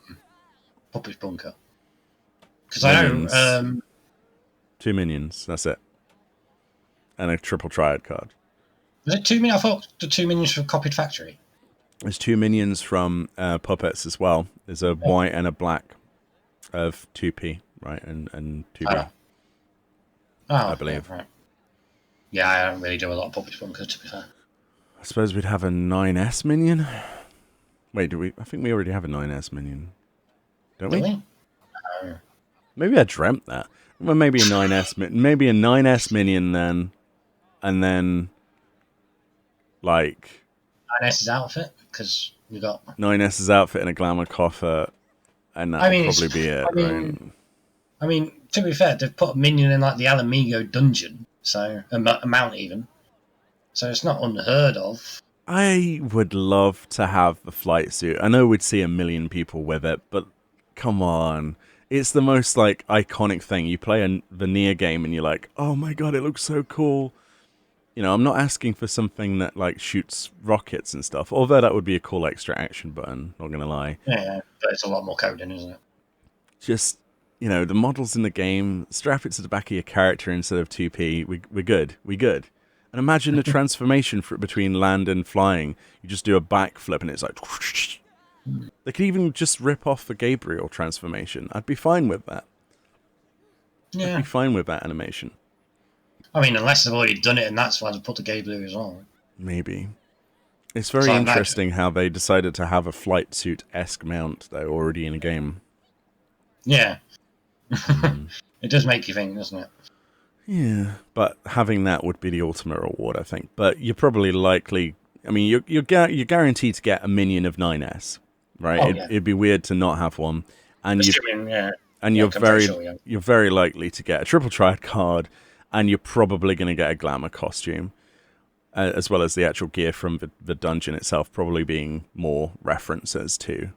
Puppet's Bunker? Because I know 2 minions. That's it, and a triple triad card. Was it 2 minions? I thought the 2 minions from Copied Factory. There's 2 minions from Puppets as well. There's a white and a black of 2P, right, and 2B. I believe. Yeah, right. Yeah, I don't really do a lot of Puppets Bunker, to be fair. I suppose we'd have a 9S minion. Wait, do we? I think we already have a 9S minion, don't we? Really? Maybe I dreamt that. Well, maybe a 9S minion then, and then. Like 9S's outfit, because we got 9S's outfit and a glamour coffer, and that would probably be it, right? I mean, to be fair, they've put a minion in like the Alamigo dungeon, so a mount even, so it's not unheard of. I would love to have the flight suit. I know we'd see a million people with it, but come on. It's the most like iconic thing. You play the Nier game and you're like, oh my god, it looks so cool. You know, I'm not asking for something that, like, shoots rockets and stuff, although that would be a cool extra action button, not going to lie. Yeah, but it's a lot more coding, isn't it? Just, you know, the models in the game, strap it to the back of your character instead of 2P, we're good. And imagine the transformation between land and flying. You just do a backflip and it's like... Whoosh. They could even just rip off the Gabriel transformation. I'd be fine with that. Yeah. I'd be fine with that animation. I mean, unless they've already done it, and that's why they put the Gabriel as well. Maybe. It's very interesting how they decided to have a flight suit-esque mount, though, already in a game. Yeah. It does make you think, doesn't it? Yeah, but having that would be the ultimate reward, I think. But you're probably likely... I mean, you're guaranteed to get a minion of 9S, right? Oh, It'd be weird to not have one. And you're very likely to get a triple triad card, and you're probably going to get a glamour costume, as well as the actual gear from the dungeon itself, probably being more references to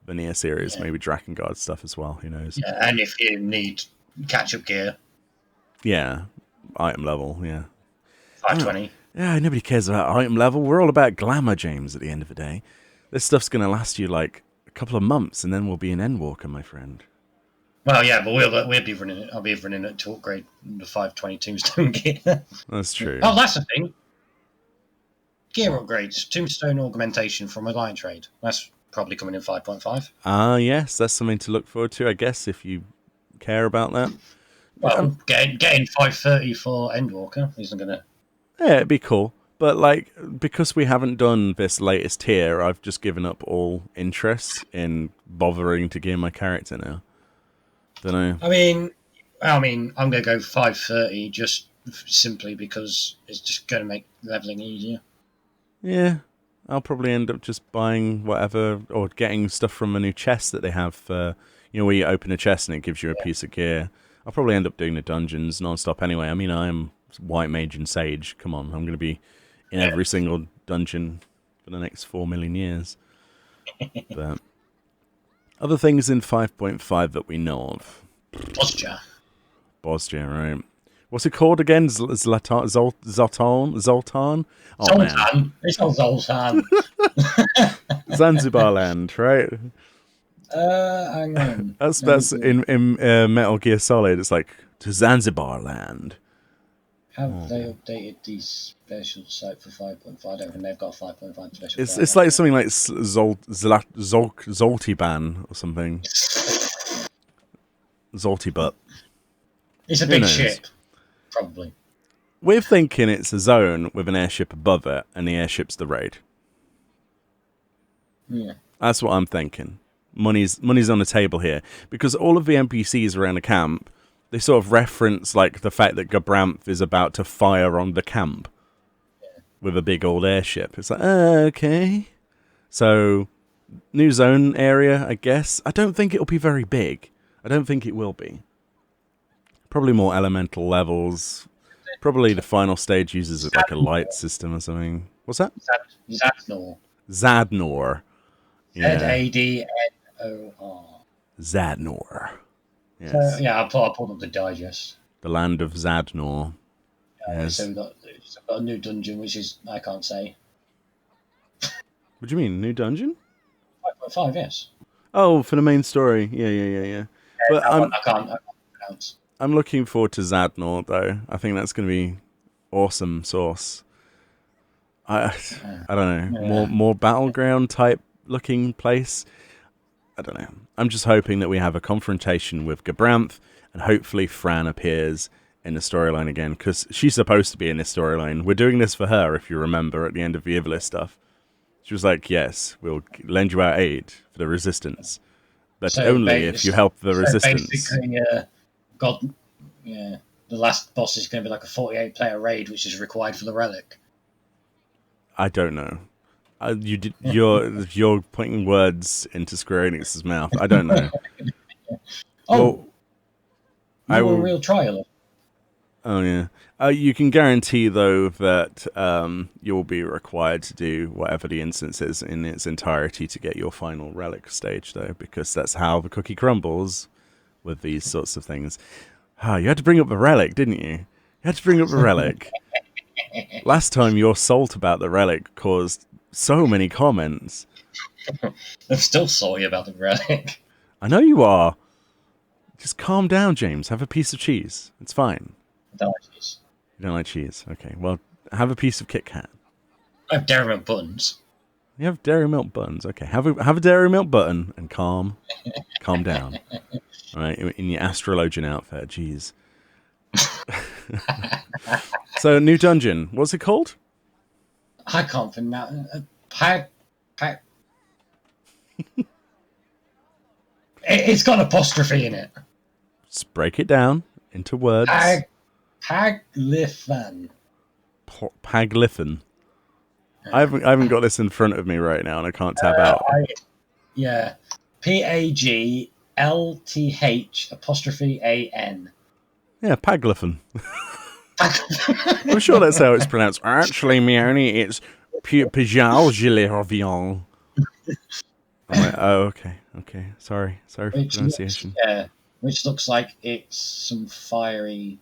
the Nier series, maybe Drakengard stuff as well, who knows. Yeah, and if you need catch-up gear. Yeah, item level, yeah. 520. Yeah, nobody cares about item level. We're all about glamour, James, at the end of the day. This stuff's going to last you like a couple of months, and then we'll be an Endwalker, my friend. Well, yeah, but we'll be running it. I'll be running it to upgrade the 520 Tombstone gear. That's true. Oh, that's the thing. Gear upgrades. Tombstone augmentation from Alliance Trade. That's probably coming in 5.5. Yes, that's something to look forward to, I guess, if you care about that. Well, getting 530 for Endwalker isn't going to... Yeah, it'd be cool. But, like, because we haven't done this latest tier, I've just given up all interest in bothering to gear my character now. Don't know. I mean, I'm going to go 530 just simply because it's just going to make leveling easier. Yeah, I'll probably end up just buying whatever, or getting stuff from a new chest that they have, where you open a chest and it gives you a piece of gear. I'll probably end up doing the dungeons non-stop anyway. I mean, I am White Mage and Sage. Come on, I'm going to be in every single dungeon for the next 4 million years. But other things in 5.5 that we know of. Bosnia, right. What's it called again? Zoltan? Zoltan? Oh, man. It's not Zoltan. Zanzibar land, right? Hang on. That's in Metal Gear Solid. It's like, to Zanzibar land. Have they updated the special site for 5.5? I don't think they've got a 5.5 special site. It's like something like Zoltiban or something. Zoltibutt. It's a big ship, probably. We're thinking it's a zone with an airship above it, and the airship's the raid. Yeah. That's what I'm thinking. Money's on the table here. Because all of the NPCs around the camp, they sort of reference like the fact that Gabranth is about to fire on the camp with a big old airship. It's like, okay. So, new zone area, I guess. I don't think it'll be very big. I don't think it will be. Probably more elemental levels. Probably the final stage uses like a light system or something. What's that? Zadnor. Zadnor. Yeah. Zadnor. Zadnor. Yes. So, yeah, I pulled up the digest. The land of Zadnor. Yes. So we've got a new dungeon, which is, I can't say. What do you mean, new dungeon? 5.5, yes. Oh, for the main story. Yeah. But I can't pronounce. I'm looking forward to Zadnor, though. I think that's going to be awesome sauce. I don't know. Yeah. More battleground type looking place. I don't know. I'm just hoping that we have a confrontation with Gabranth, and hopefully Fran appears in the storyline again, because she's supposed to be in this storyline. We're doing this for her, if you remember, at the end of the Ivalice stuff. She was like, yes, we'll lend you our aid for the resistance, but only if you help the resistance. Basically, the last boss is going to be like a 48-player raid, which is required for the relic. I don't know. You're putting words into Square Enix's mouth. I don't know. Real trial. Oh yeah. You can guarantee though that you'll be required to do whatever the instance is in its entirety to get your final relic stage, though, because that's how the cookie crumbles with these sorts of things. You had to bring up the relic, didn't you? You had to bring up the relic. Last time your salt about the relic caused so many comments. I'm still salty about the relic. I know you are. Just calm down, James. Have a piece of cheese. It's fine. I don't like cheese. You don't like cheese? Okay, well, have a piece of Kit Kat. I have Dairy Milk buns. You have Dairy Milk buns. Okay, have a Dairy Milk button and calm down. All right, in your astrologian outfit. Jeez. So, new dungeon. What's it called? I can't pronounce It's got an apostrophe in it. Just break it down into words. Paglifan. Paglifan. I haven't got this in front of me right now, and I can't tab out. PAGLTH_AN. Yeah, Paglifan. I'm sure that's how it's pronounced. Actually, Meoni, it's Pajal. I'm like, oh, okay. Sorry for pronunciation. Which looks like it's some fiery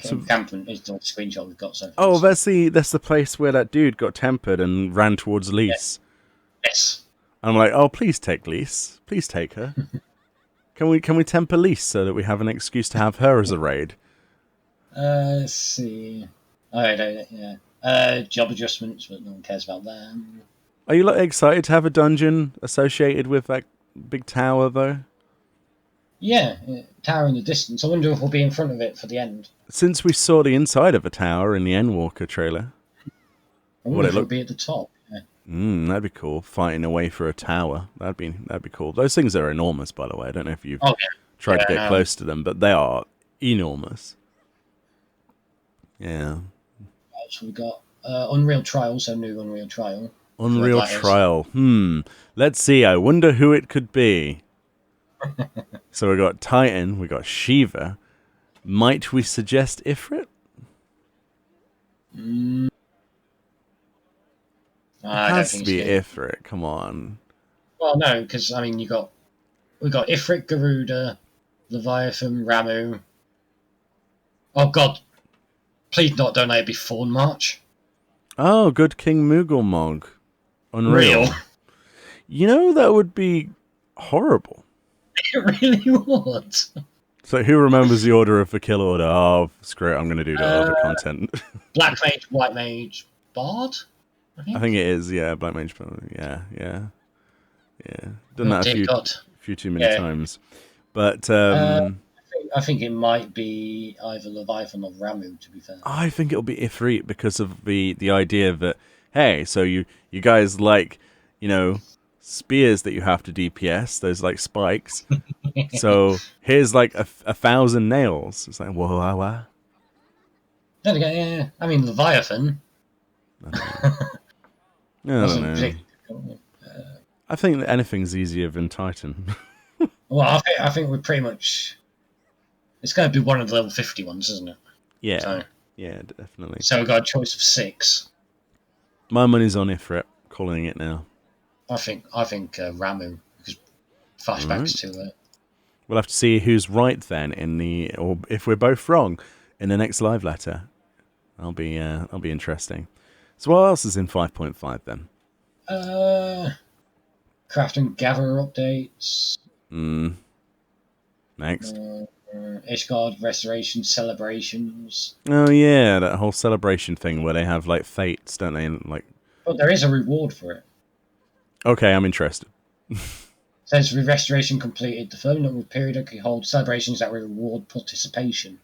encampment. Is the screenshot we've got so far. Oh, that's the place where that dude got tempered and ran towards Lise. Yes. I'm like, oh, please take Lise. Please take her. Can we temper Lise so that we have an excuse to have her as a raid? Let's see. Job adjustments, but no one cares about them. Are you excited to have a dungeon associated with that big tower, though? Yeah, tower in the distance. I wonder if we'll be in front of it for the end. Since we saw the inside of a tower in the Endwalker trailer. I wonder if it'll be at the top. Yeah. That'd be cool. Fighting away for a tower. That'd be cool. Those things are enormous, by the way. I don't know if you've tried to get close to them, but they are enormous. Yeah. So we got Unreal Trial, so new Unreal Trial. Unreal Trial. Let's see. I wonder who it could be. So we got Titan, we got Shiva, Might we suggest Ifrit? Mm, It I don't has think to it's be good. Ifrit. Come on. Well, no, because I mean, we got Ifrit, Garuda, Leviathan, Ramu. Oh God, please not donate be Fawn March. Oh, good King Moogle Real. Unreal. You know, that would be horrible. It really would. So who remembers the order of the kill order? Oh, screw it, I'm going to do the other content. Black Mage, White Mage, Bard, I I think. think it is, yeah, Black Mage. Yeah. Done Oh that a dear God. few too many Yeah. times. But I think it might be either Leviathan or Ramu, to be fair. I think it'll be Ifrit because of the idea that, hey, so you guys like, spears that you have to DPS, those like spikes. So here's like a 1,000 nails. It's like, whoa, wow, wow. Then again, yeah. I mean, Leviathan. I don't Wasn't know. particularly. I think that anything's easier than Titan. Well, I think we're pretty much. It's going to be one of the level 50 ones, isn't it? Yeah, definitely. So we've got a choice of 6. My money's on Ifrit, calling it now. I think Ramu, because flashbacks to it. We'll have to see who's right then or if we're both wrong in the next live letter. That'll be interesting. So what else is in 5.5 then? Craft and gather updates. Next. Ishgard restoration celebrations. Oh yeah, that whole celebration thing where they have like fates, don't they? And like, But there is a reward for it. okay, I'm interested. Says with restoration completed, the firm will periodically hold celebrations that will reward participation.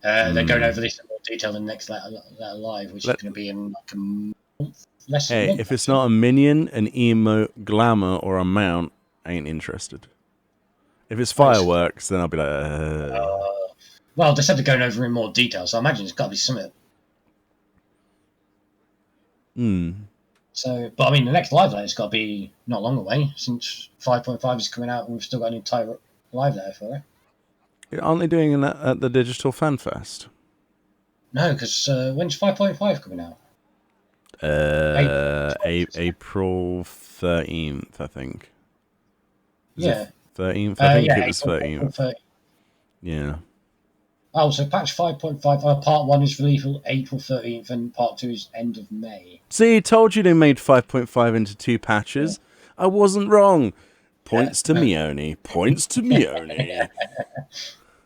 They're going over this in more detail in the next letter live, which is going to be in like a month, less than a month. If it's not a minion, an emote, glamour, or a mount, I ain't interested. If it's fireworks, then I'll be like, well, they said they're going over in more detail, so I imagine it's got to be something. So, but I mean, the next live letter's got to be not long away, since 5.5 is coming out and we've still got an entire live letter for it. Aren't they doing that at the Digital Fan Fest? No, because when's 5.5 coming out? April 13th, I think. Is it 13th? I think it was 13th. Yeah. Oh, so patch 5.5, part 1 is released April 13th and part 2 is end of May. See, told you they made 5.5 into 2 patches. Yeah. I wasn't wrong. Points to Meoni. Points to Meoni.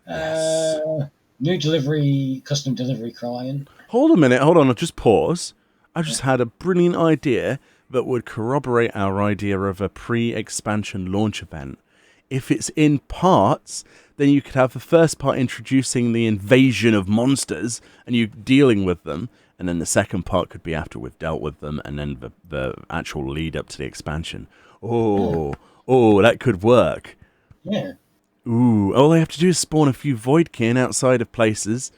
Yes. New delivery, custom delivery client. Hold a minute. Hold on. I'll just pause. I just had a brilliant idea that would corroborate our idea of a pre-expansion launch event. If it's in parts, then you could have the first part introducing the invasion of monsters and you dealing with them, and then the second part could be after we've dealt with them, and then the actual lead up to the expansion. Oh, that could work. Yeah. Ooh, all they have to do is spawn a few Voidkin outside of places.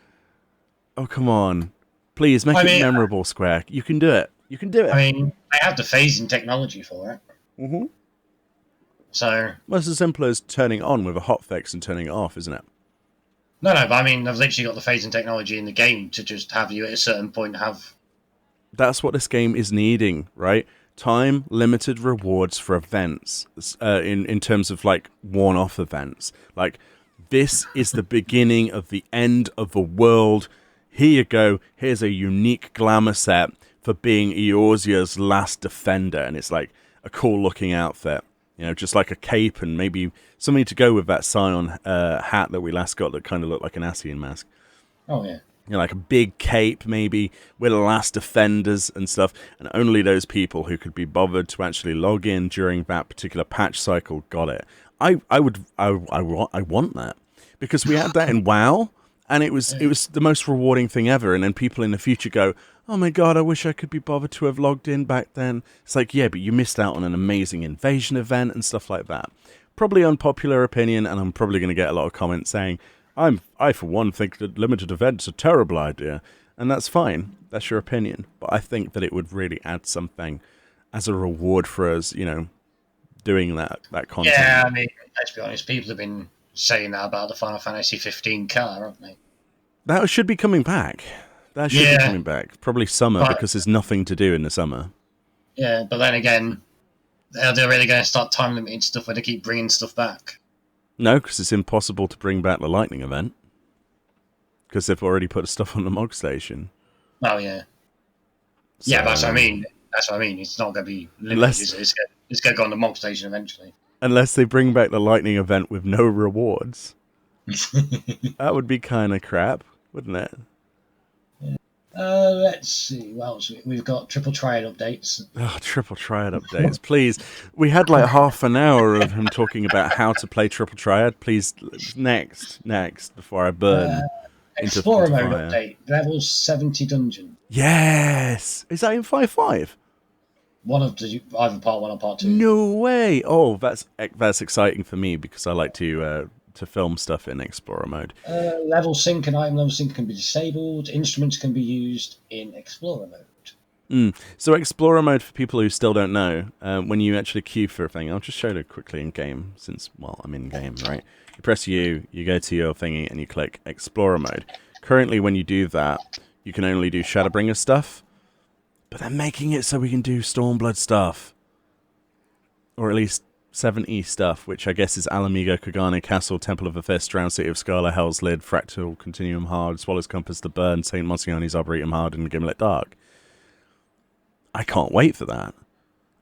Oh, come on. Please, make it memorable, Square. You can do it. You can do it. I mean, they have the phasing technology for it. Mm-hmm. So... Well, it's as simple as turning it on with a hotfix and turning it off, isn't it? No, but I mean, they've literally got the phasing technology in the game to just have you at a certain point have... That's what this game is needing, right? Time-limited rewards for events, in terms of, like, one-off events. Like, this is the beginning of the end of the world. Here you go. Here's a unique glamour set for being Eorzea's last defender, and it's, like, a cool-looking outfit. You know, just like a cape and maybe something to go with that Scion hat that we last got that kind of looked like an Ascian mask. Oh, yeah. You know, like a big cape, maybe, with the last defenders and stuff. And only those people who could be bothered to actually log in during that particular patch cycle got it. I want that. Because we had that in WoW, and it was the most rewarding thing ever. And then people in the future go, oh my god, I wish I could be bothered to have logged in back then. It's like, yeah, but you missed out on an amazing invasion event and stuff like that. Probably unpopular opinion, and I'm probably going to get a lot of comments saying, I for one think that limited events are a terrible idea. And that's fine. That's your opinion. But I think that it would really add something as a reward for us, you know, doing that content. Yeah, I mean, let's be honest, people have been saying that about the Final Fantasy 15 car, aren't they? That should be coming back. That should be coming back. Probably summer, but, because there's nothing to do in the summer. Yeah, but then again, are they really going to start time limiting stuff where they keep bringing stuff back? No, because it's impossible to bring back the lightning event. Because they've already put stuff on the Mog Station. Oh, yeah. So, yeah, that's what I mean. That's what I mean. It's not going to be limited. It's going to go on the Mog Station eventually. Unless they bring back the lightning event with no rewards. That would be kind of crap, wouldn't it? Yeah. Let's see. What else? We've got triple triad updates. Oh, triple triad updates, please. We had like half an hour of him talking about how to play triple triad. Please, next, before I burn. Explorer mode update. Level 70 dungeon. Yes! Is that in 5.5? One of the either part 1 or part 2. No way! Oh, that's exciting for me because I like to film stuff in Explorer mode. Level sync and item level sync can be disabled. Instruments can be used in Explorer mode. So Explorer mode, for people who still don't know, when you actually queue for a thing, I'll just show it quickly in game, since, well, I'm in game, right? You press U, you go to your thingy, and you click Explorer mode. Currently, when you do that, you can only do Shadowbringer stuff, but they're making it so we can do Stormblood stuff. Or at least 7E stuff, which I guess is Alamigo, Kagane, Castle, Temple of the Fist, Drowned City of Scala, Hell's Lid, Fractal, Continuum Hard, Swallow's Compass, The Burn, St. Monsignori's Arboretum Hard, and Gimlet Dark. I can't wait for that.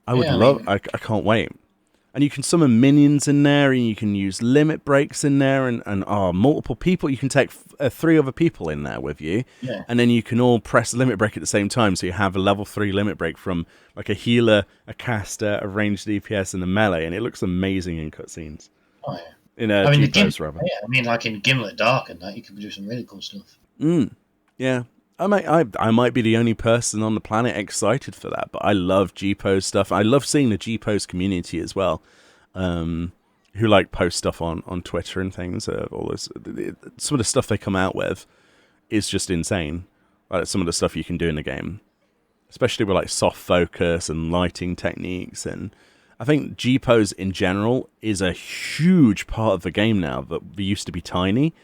I can't wait. And you can summon minions in there, and you can use limit breaks in there, and multiple people. You can take 3 other people in there with you, and then you can all press limit break at the same time, so you have a level 3 limit break from like a healer, a caster, a ranged DPS, and a melee, and it looks amazing in cutscenes. Oh, yeah. In G-Pose, rather. Yeah, I mean, like in Gimlet Dark and that, you can do some really cool stuff. Yeah. I might be the only person on the planet excited for that, but I love G-Pose stuff. I love seeing the G-Pose community as well, who like post stuff on Twitter and things. All this, some of the stuff they come out with is just insane. Like some of the stuff you can do in the game, especially with like soft focus and lighting techniques. And I think G-Pose in general is a huge part of the game now that used to be tiny.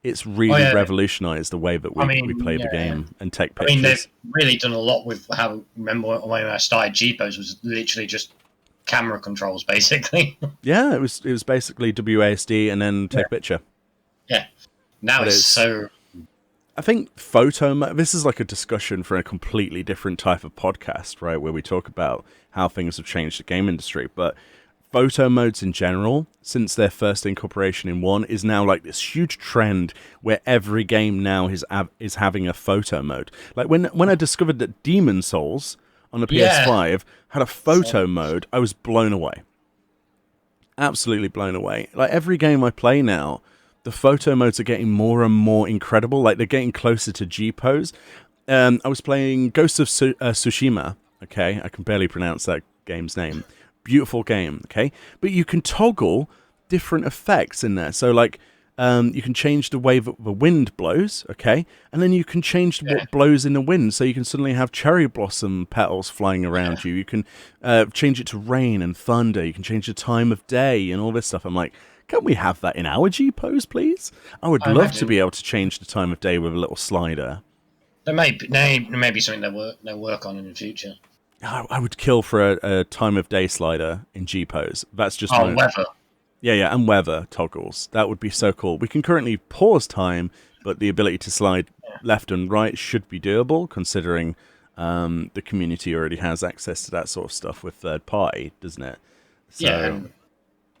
It's really revolutionized the way that we play the game and take pictures. I mean, they've really done a lot with how. Remember when I started G-Pose was literally just camera controls, basically. Yeah, it was basically WASD and then take a picture. Yeah. Now it's so. I think photo. This is like a discussion for a completely different type of podcast, right? Where we talk about how things have changed the game industry, but. Photo modes in general, since their first incorporation in 1, is now like this huge trend where every game now is having a photo mode. Like when I discovered that Demon Souls on the PS5 had a photo mode, I was blown away. Absolutely blown away. Like every game I play now, the photo modes are getting more and more incredible. Like they're getting closer to G-Pose. I was playing Ghost of Tsushima. Okay, I can barely pronounce that game's name. Beautiful game, okay? But you can toggle different effects in there. So, like, you can change the way that the wind blows, okay? And then you can change what blows in the wind. So you can suddenly have cherry blossom petals flying around you. You can change it to rain and thunder. You can change the time of day and all this stuff. I'm like, can't we have that in our G-Pose, please? I would love to be able to change the time of day with a little slider. There may be something they'll work on in the future. I would kill for a time of day slider in G-Pose. That's just weather. Yeah, and weather toggles. That would be so cool. We can currently pause time, but the ability to slide left and right should be doable, considering the community already has access to that sort of stuff with third party, doesn't it? So, yeah,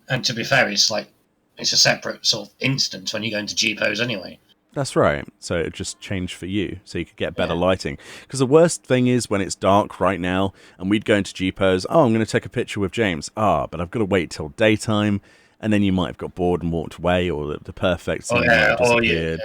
and to be fair, it's a separate sort of instance when you go into G-Pose anyway. That's right. So it just changed for you, so you could get better lighting. Because the worst thing is when it's dark right now, and we'd go into G-Pose, I'm going to take a picture with James. But I've got to wait till daytime, and then you might have got bored and walked away, or the perfect scene might have disappeared.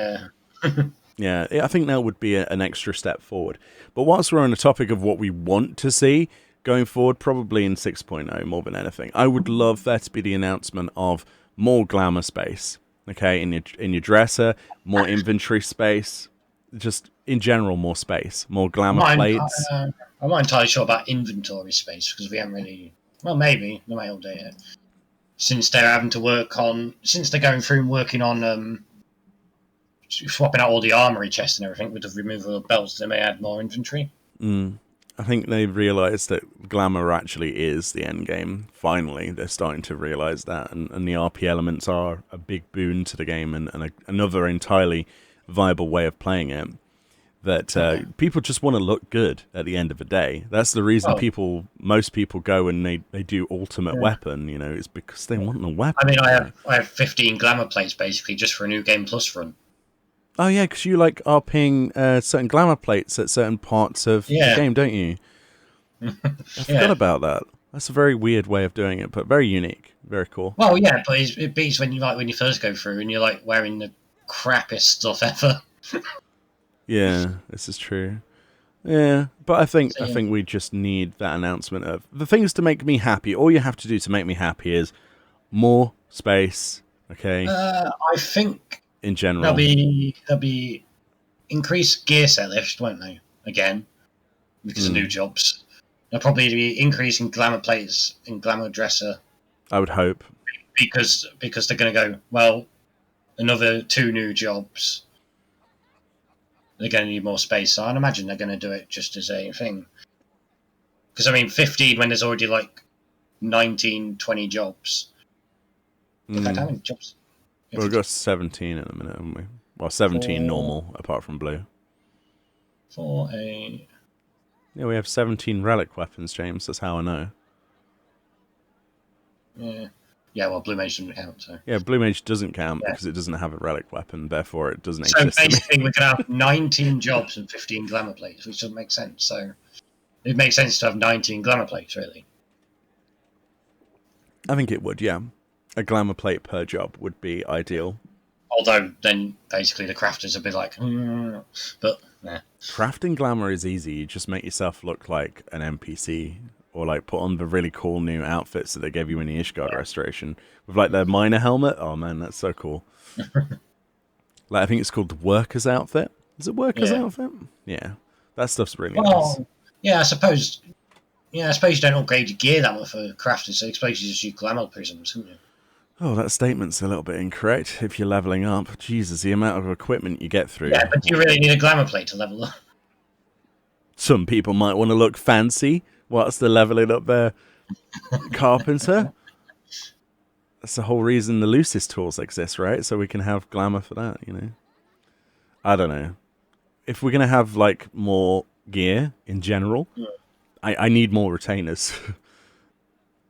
Yeah, I think that would be an extra step forward. But whilst we're on the topic of what we want to see going forward, probably in 6.0 more than anything, I would love there to be the announcement of more glamour space. Okay, in your dresser, more inventory space, just in general more space, more glamour plates. I'm not entirely sure about inventory space because we haven't really. Well, maybe they might all do it. since they're having to since they're going through and working on swapping out all the armory chests and everything with the removal of belts, they may add more inventory. I think they've realised that glamour actually is the end game. Finally, they're starting to realise that, and the RP elements are a big boon to the game, and another entirely viable way of playing it. That people just want to look good at the end of the day. That's the reason most people go and they do Ultimate Weapon. You know, it's because they want the weapon. I mean, I have 15 glamour plates basically just for a new game plus run. Oh yeah, because you like RPing certain glamour plates at certain parts of the game, don't you? I forgot about that. That's a very weird way of doing it, but very unique, very cool. Well, yeah, but it beats when you first go through and you're like wearing the crappiest stuff ever. Yeah, this is true. Yeah, but I think we just need that announcement of the things to make me happy. All you have to do to make me happy is more space. Okay. I think in general, there'll be increased gear set lift, won't they? Again, because of new jobs. There'll probably be increasing glamour plates and glamour dresser. I would hope because they're going to go another 2 new jobs. They're going to need more space, so I'd imagine they're going to do it just as a thing. Because I mean, 15 when there's already like 19, 20 jobs. In fact, how many jobs? Well, we've got 17 at the minute, haven't we? Well, 17 normal, apart from blue. Yeah, we have 17 relic weapons, James. That's how I know. Yeah, well, Blue Mage doesn't count, so... Yeah, Blue Mage doesn't count because it doesn't have a relic weapon, therefore it doesn't exist. So basically we could have 19 jobs and 15 glamour plates, which doesn't make sense, so... It makes sense to have 19 glamour plates, really. I think it would, yeah. A glamour plate per job would be ideal. Although, then, basically, the crafters would be like... but, yeah. Crafting glamour is easy. You just make yourself look like an NPC... Or like put on the really cool new outfits that they gave you in the Ishgard restoration. With like their miner helmet. Oh man, that's so cool. Like I think it's called the Worker's Outfit. Is it Worker's Outfit? Yeah. That stuff's really nice. Yeah, I suppose you don't upgrade your gear that much for crafters, so I suppose you just use glamour prisms, wouldn't you? Oh, that statement's a little bit incorrect if you're leveling up. Jesus, the amount of equipment you get through. Yeah, but do you really need a glamour plate to level up? Some people might want to look fancy whilst they're leveling up their carpenter. That's the whole reason the Lucis tools exist, right? So we can have glamour for that, you know? I don't know. If we're going to have, like, more gear in general, I need more retainers.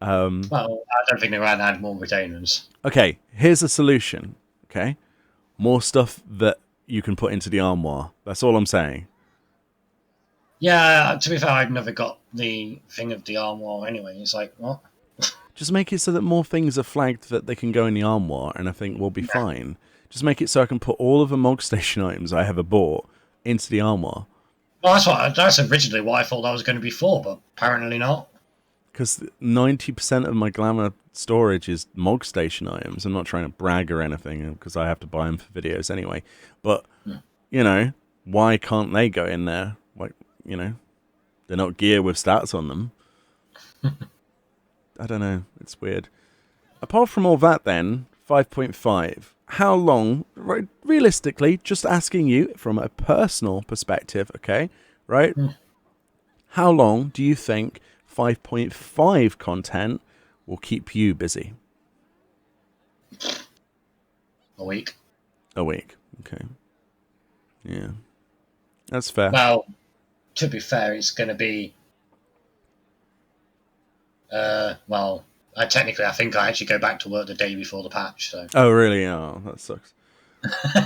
Well, I don't think they're going to add more retainers. Okay, here's a solution, okay? More stuff that you can put into the armoire. That's all I'm saying. Yeah, to be fair, I've never got the thing of the armoire anyway. It's like, what? Just make it so that more things are flagged that they can go in the armoire, and I think we'll be fine. Just make it so I can put all of the Mog Station items I ever bought into the armoire. Well, that's originally what I thought that was going to be for, but apparently not. Because 90% of my glamour storage is Mog Station items. I'm not trying to brag or anything, because I have to buy them for videos anyway. But, you know, why can't they go in there? Like, you know, they're not gear with stats on them. I don't know. It's weird. Apart from all that, then, 5.5. How long, right, realistically, just asking you from a personal perspective, okay, right? How long do you think 5.5 content will keep you busy? A week. A week, okay. Yeah. That's fair. Well, to be fair, it's going to be... well, I think I actually go back to work the day before the patch, so... Oh, really? Oh, that sucks.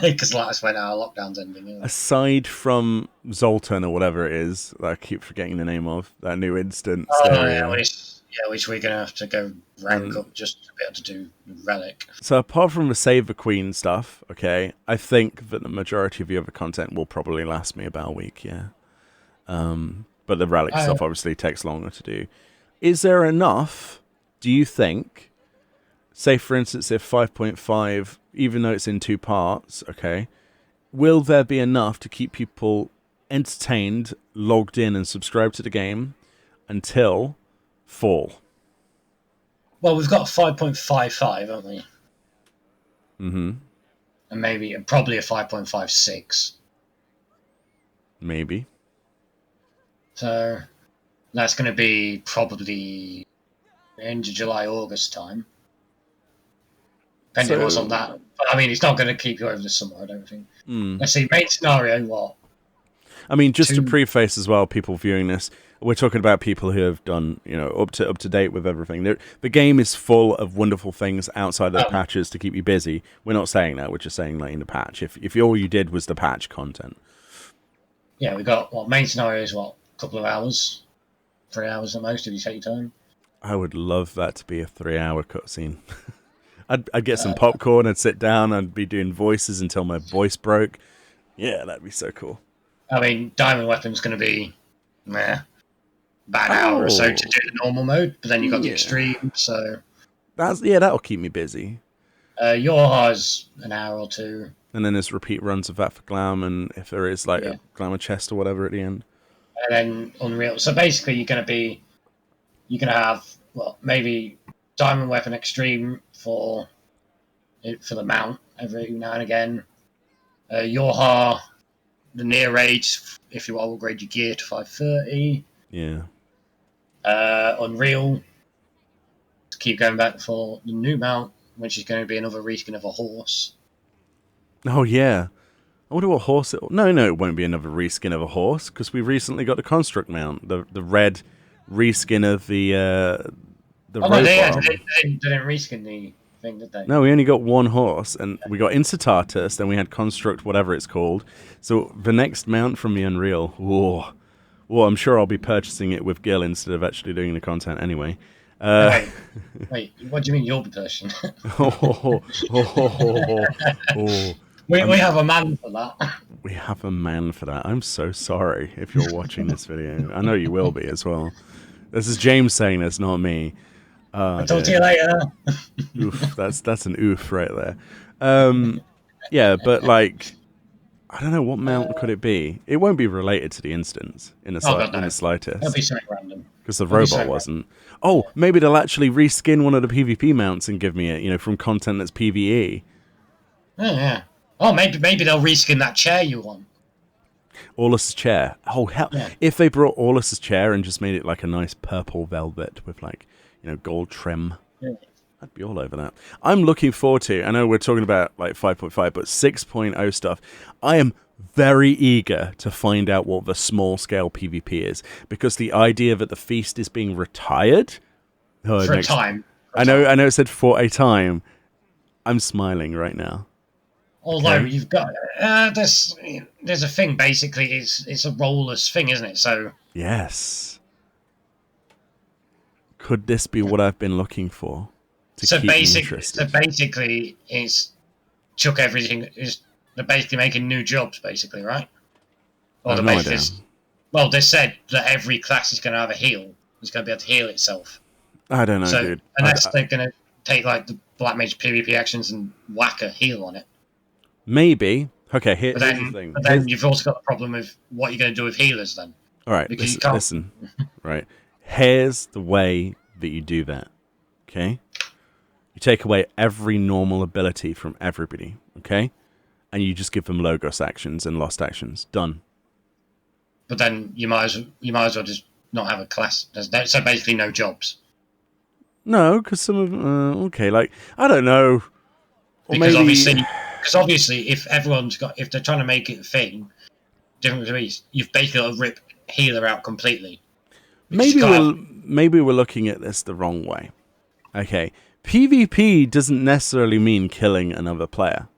Because that's when our lockdown's ending. Yeah. Aside from Zoltan or whatever it is, that I keep forgetting the name of, that new instance. Which we're going to have to go rank up just to be able to do Relic. So apart from the Save the Queen stuff, okay, I think that the majority of the other content will probably last me about a week, yeah. But the Relic stuff obviously takes longer to do. Is there enough, do you think, say for instance if 5.5, even though it's in 2 parts, okay, will there be enough to keep people entertained, logged in and subscribed to the game until fall? Well, we've got a 5.55, haven't we? Mm-hmm. And probably a 5.56. Maybe. So that's going to be probably end of July, August time. Depending on what's on that. But, I mean, it's not going to keep you over the summer, I don't think. Let's see, main scenario, what? I mean, just to preface as well, people viewing this, we're talking about people who have done, up to date with everything. The game is full of wonderful things outside of the patches to keep you busy. We're not saying that. We're just saying like in the patch. If all you did was the patch content. Yeah, we got main scenario is a couple of hours, 3 hours at most if you take your time. I would love that to be a 3-hour cutscene. I'd get some popcorn. I'd sit down. I'd be doing voices until my voice broke. Yeah, that'd be so cool. I mean, Diamond Weapon's going to be about an hour or so to do the normal mode, but then you've got the extreme, so... that'll keep me busy. Yorha's an hour or two. And then there's repeat runs of that for Glam, and if there is a Glamour chest or whatever at the end. And then Unreal. So basically you're going to have, maybe Diamond Weapon Extreme for the mount every now and again. Yorha... the near rage, if you want to upgrade your gear to 530. Yeah. Unreal, to keep going back for the new mount, which is going to be another reskin of a horse. Oh, yeah. I wonder what horse it... No, it won't be another reskin of a horse, because we recently got the Construct mount, the red reskin of the no, they didn't reskin the thing, did they? No, we only got one horse, and we got Incitatus, then we had Construct, whatever it's called. So the next mount from the Unreal, whoa, I'm sure I'll be purchasing it with Gil instead of actually doing the content anyway. Wait, what do you mean you'll be purchasing? We have a man for that. We have a man for that. I'm so sorry if you're watching this video. I know you will be as well. This is James saying this, not me. I'll talk to you later. Oof, that's an oof right there. Yeah, but I don't know, what mount could it be? It won't be related to the instance in the slightest. It'll be something random. Because the robot wasn't. Oh, maybe they'll actually reskin one of the PvP mounts and give me it, from content that's PvE. Yeah. Oh, maybe they'll reskin that chair you want. Aulus' chair. Oh, hell. Yeah. If they brought Aulus' chair and just made it like a nice purple velvet with gold trim. Yeah. I'd be all over that. I'm looking forward to, I know we're talking about 5.5, but 6.0 stuff. I am very eager to find out what the small scale PvP is, because the idea that the feast is being retired for a time. I know it said for a time. I'm smiling right now. Although you've got there's a thing, basically it's a rollless thing, isn't it? So yes. Could this be what I've been looking for? So basically, it's chuck everything. They're basically making new jobs, basically, right? Or they said that every class is going to have a heal. It's going to be able to heal itself. I don't know, dude. Unless they're going to take the Black Mage PvP actions and whack a heal on it. Maybe. Okay, here's the thing. But then you've also got the problem of what you're going to do with healers then. All right, listen. Right. Here's the way that you do that. Okay? You take away every normal ability from everybody, okay? And you just give them Logos actions and Lost actions. Done. But then you might as well just not have a class. So basically no jobs. No, because some of them... okay, I don't know. Or because obviously, if they're trying to make it a thing, different degrees, you've basically got to rip healer out completely. Maybe we're looking at this the wrong way. Okay, PvP doesn't necessarily mean killing another player.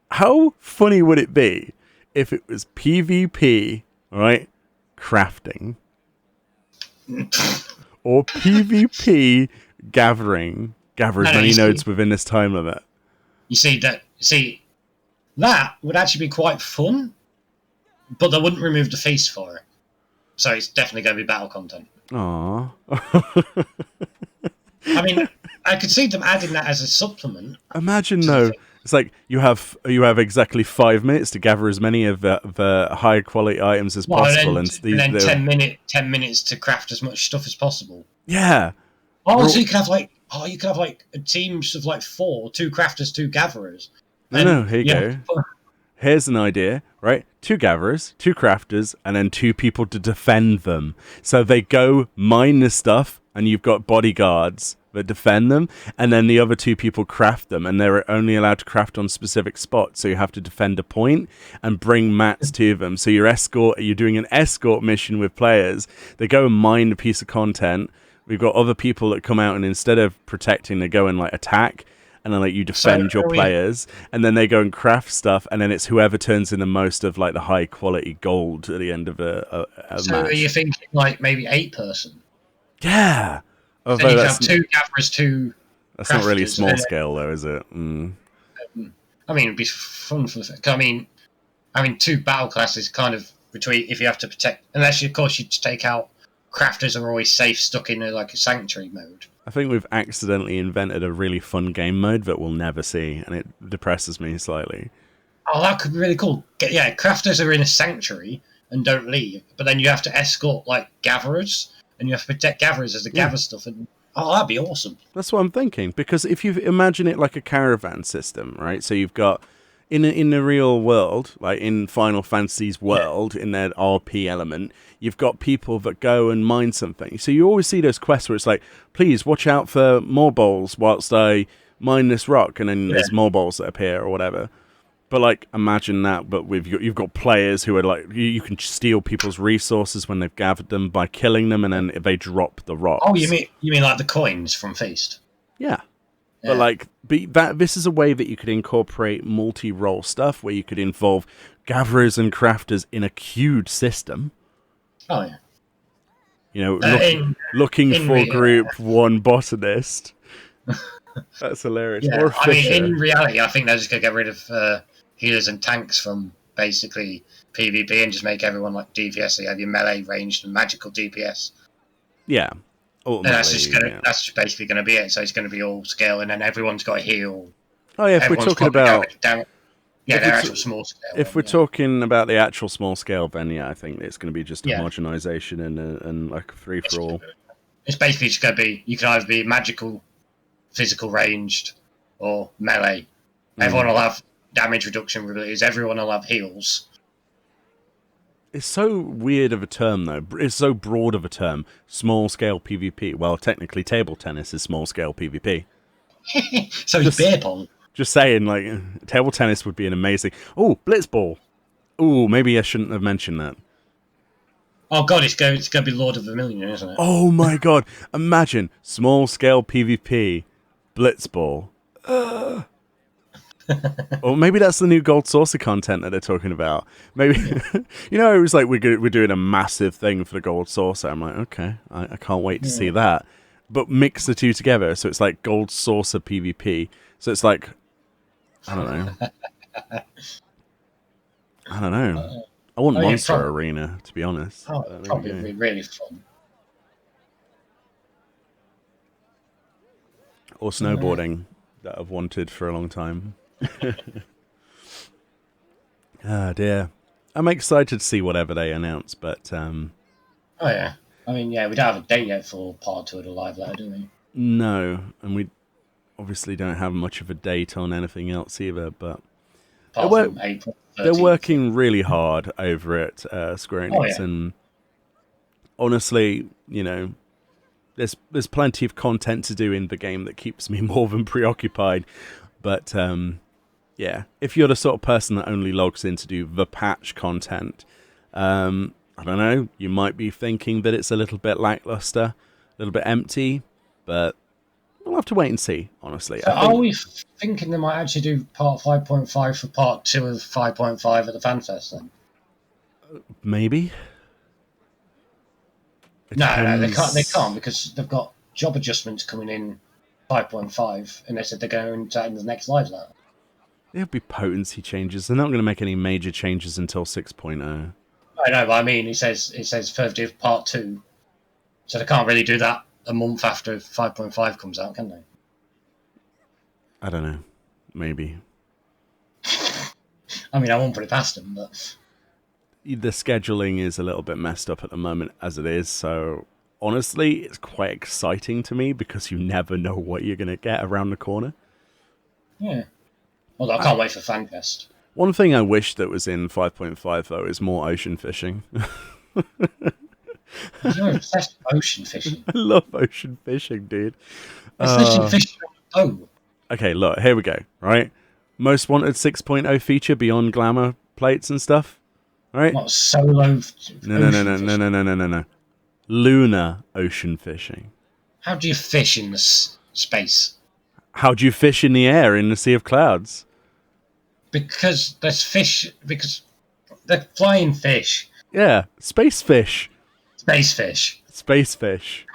How funny would it be if it was PvP, right, crafting, or PvP gathering as many nodes within this time limit? You see that would actually be quite fun, but they wouldn't remove the feast for it. So it's definitely going to be battle content. Aww. I mean, I could see them adding that as a supplement. Imagine though, it's like you have exactly 5 minutes to gather as many of the high quality items as possible, and then 10 minutes to craft as much stuff as possible. Yeah. Oh, so you can have oh, you could have like teams of like 4, 2 crafters, 2 gatherers. No, here you go. Here's an idea, right? 2 gatherers, 2 crafters, and then 2 people to defend them. So they go mine the stuff, and you've got bodyguards that defend them, and then the other 2 people craft them, and they're only allowed to craft on specific spots, so you have to defend a point and bring mats to them. So you're doing an escort mission with players. They go and mine a piece of content. We've got other people that come out, and instead of protecting, they go and like attack. And then like you defend your players, and then they go and craft stuff, and then it's whoever turns in the most of like the high quality gold at the end of a match. So are you thinking like maybe 8 person? Yeah. So you have 2 gatherers, 2. That's not really small scale though, is it? Mm. I mean, it'd be fun for the. I mean, 2 battle classes kind of between if you have to protect, unless of course you take out crafters are always safe stuck in a sanctuary mode. I think we've accidentally invented a really fun game mode that we'll never see, and it depresses me slightly. Oh, that could be really cool. Yeah, crafters are in a sanctuary and don't leave, but then you have to escort like gatherers, and you have to protect gatherers as they gather stuff. And that'd be awesome. That's what I'm thinking, because if you imagine it like a caravan system, right? So you've got in the real world, like in Final Fantasy's world, in their RP element, you've got people that go and mine something. So you always see those quests where it's like, please watch out for more balls whilst I mine this rock, and then there's more balls that appear or whatever. But like, imagine that, but you've got players who are like, you can steal people's resources when they've gathered them by killing them, and then they drop the rocks. Oh, you mean like the coins from Feast? Yeah. But like, this is a way that you could incorporate multi-role stuff where you could involve gatherers and crafters in a queued system. Oh yeah. You know, looking for group 1 botanist. That's hilarious. Yeah, I mean, in reality, I think they're just gonna get rid of healers and tanks from basically PvP and just make everyone like DPS. So you have your melee, ranged, and magical DPS. Yeah. And that's just basically going to be it. So it's going to be all scale, and then everyone's got to heal. Oh yeah, if we're talking about actual small scale. If we're talking about the actual small scale, then yeah, I think it's going to be just homogenization and like a free for all. It's basically just going to be you can either be magical, physical, ranged, or melee. Everyone will have damage reduction abilities. Everyone will have heals. It's so weird of a term, though. It's so broad of a term. Small-scale PvP. Well, technically, table tennis is small-scale PvP. So it's beer pong. Just saying, like, table tennis would be an amazing... Oh, blitzball. Oh, maybe I shouldn't have mentioned that. Oh, God, it's going to be Lord of the Million, isn't it? Oh, my God. Imagine small-scale PvP. Blitzball. Or maybe that's the new gold saucer content that they're talking about. Maybe, you know, it was like we're doing a massive thing for the gold saucer. I'm like, okay, I can't wait to see that. But mix the 2 together, so it's like gold saucer PvP. So it's like, I don't know. I want Monster Arena, to be honest. Oh, it'd probably be really fun. Or snowboarding, that I've wanted for a long time. Ah, dear. I'm excited to see whatever they announce, but... Oh, yeah. I mean, yeah, we don't have a date yet for part 2 of the live letter, do we? No, and we obviously don't have much of a date on anything else either, but... They're working really hard over at Square Enix, and honestly, you know, there's plenty of content to do in the game that keeps me more than preoccupied, but... yeah, if you're the sort of person that only logs in to do the patch content, I don't know, you might be thinking that it's a little bit lackluster, a little bit empty, but we'll have to wait and see, honestly. So are we thinking they might actually do part 5.5 for part 2 of 5.5 at the FanFest then? Maybe. No, they can't because they've got job adjustments coming in 5.5, and they said they're going to in the next live letter. There'll be potency changes. They're not going to make any major changes until 6.0. I know, but I mean, it says further do part 2, so they can't really do that a month after 5.5 comes out, can they? I don't know. Maybe. I mean, I won't put it past them, but... The scheduling is a little bit messed up at the moment as it is, so honestly, it's quite exciting to me because you never know what you're going to get around the corner. Yeah. Well, I can't wait for FanFest. One thing I wish that was in 5.5, though, is more ocean fishing. You're obsessed with ocean fishing. I love ocean fishing, dude. It's literally fishing on the boat. Okay, look, here we go, right? Most wanted 6.0 feature beyond glamour plates and stuff, right? Not solo No. Lunar ocean fishing. How do you fish in the space? How do you fish in the air in the sea of clouds? Because there's fish. Because they're flying fish. Yeah, space fish. Space fish. Space fish.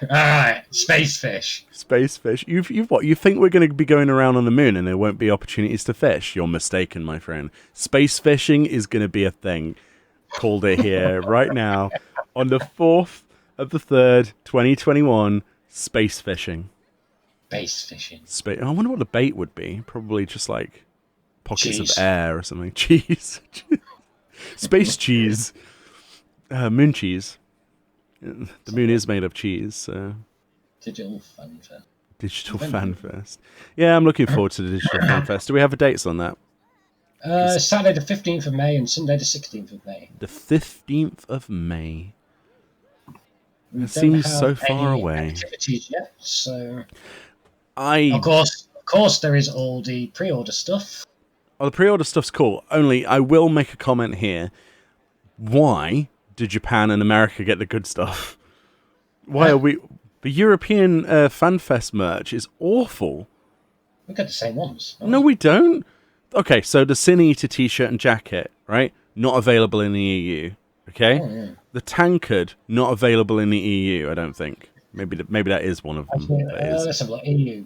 Alright, space fish. Space fish. You've what? You think we're going to be going around on the moon and there won't be opportunities to fish? You're mistaken, my friend. Space fishing is going to be a thing. Called it here right now on the 4th of the 3rd, 2021. Space fishing. Space fishing. I wonder what the bait would be. Probably just like pockets Cheese. of air or something. Cheese. Space cheese. Moon cheese. The moon is made of cheese, so... Digital FanFest. Digital FanFest. Yeah, I'm looking forward to the Digital FanFest. Do we have dates on that? Saturday the 15th of May and Sunday the 16th of May. The 15th of May. We It seems so don't have far any away. activities yet, so... Of course, there is all the pre-order stuff. Oh, the pre-order stuff's cool. Only, I will make a comment here. Why do Japan and America get the good stuff? Why are we... The European FanFest merch is awful. We got the same ones. No, we don't. Okay, so the Sin Eater t-shirt and jacket, right? Not available in the EU. Okay? Oh, yeah. The Tankard, not available in the EU, I don't think. Maybe that is one of them. Actually, That is. let's have a look. EU.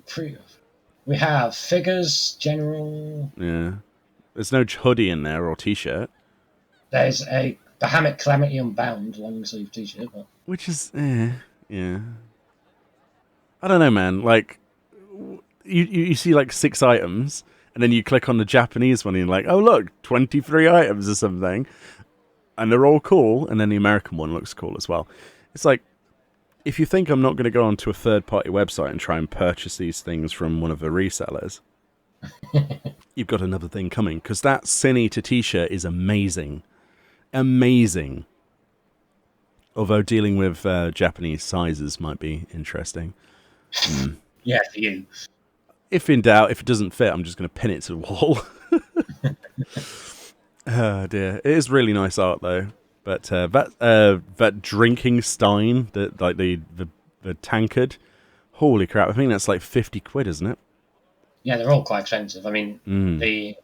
We have figures, general... Yeah. There's no hoodie in there or t-shirt. There's a Bahamut Calamity Unbound long sleeve t-shirt. But... Which is, yeah. I don't know, man. Like, you see like 6 items, and then you click on the Japanese one, and you're like, oh look, 23 items or something, and they're all cool, and then the American one looks cool as well. It's like, if you think I'm not going to go onto a third-party website and try and purchase these things from one of the resellers, you've got another thing coming, because that Sin Eater t-shirt is amazing. Amazing. Although dealing with Japanese sizes might be interesting. Yeah, for you. If in doubt, if it doesn't fit, I'm just going to pin it to the wall. Oh dear. It is really nice art though. But that drinking stein, the tankard, holy crap! I think that's like 50 quid, isn't it? Yeah, they're all quite expensive. I mean,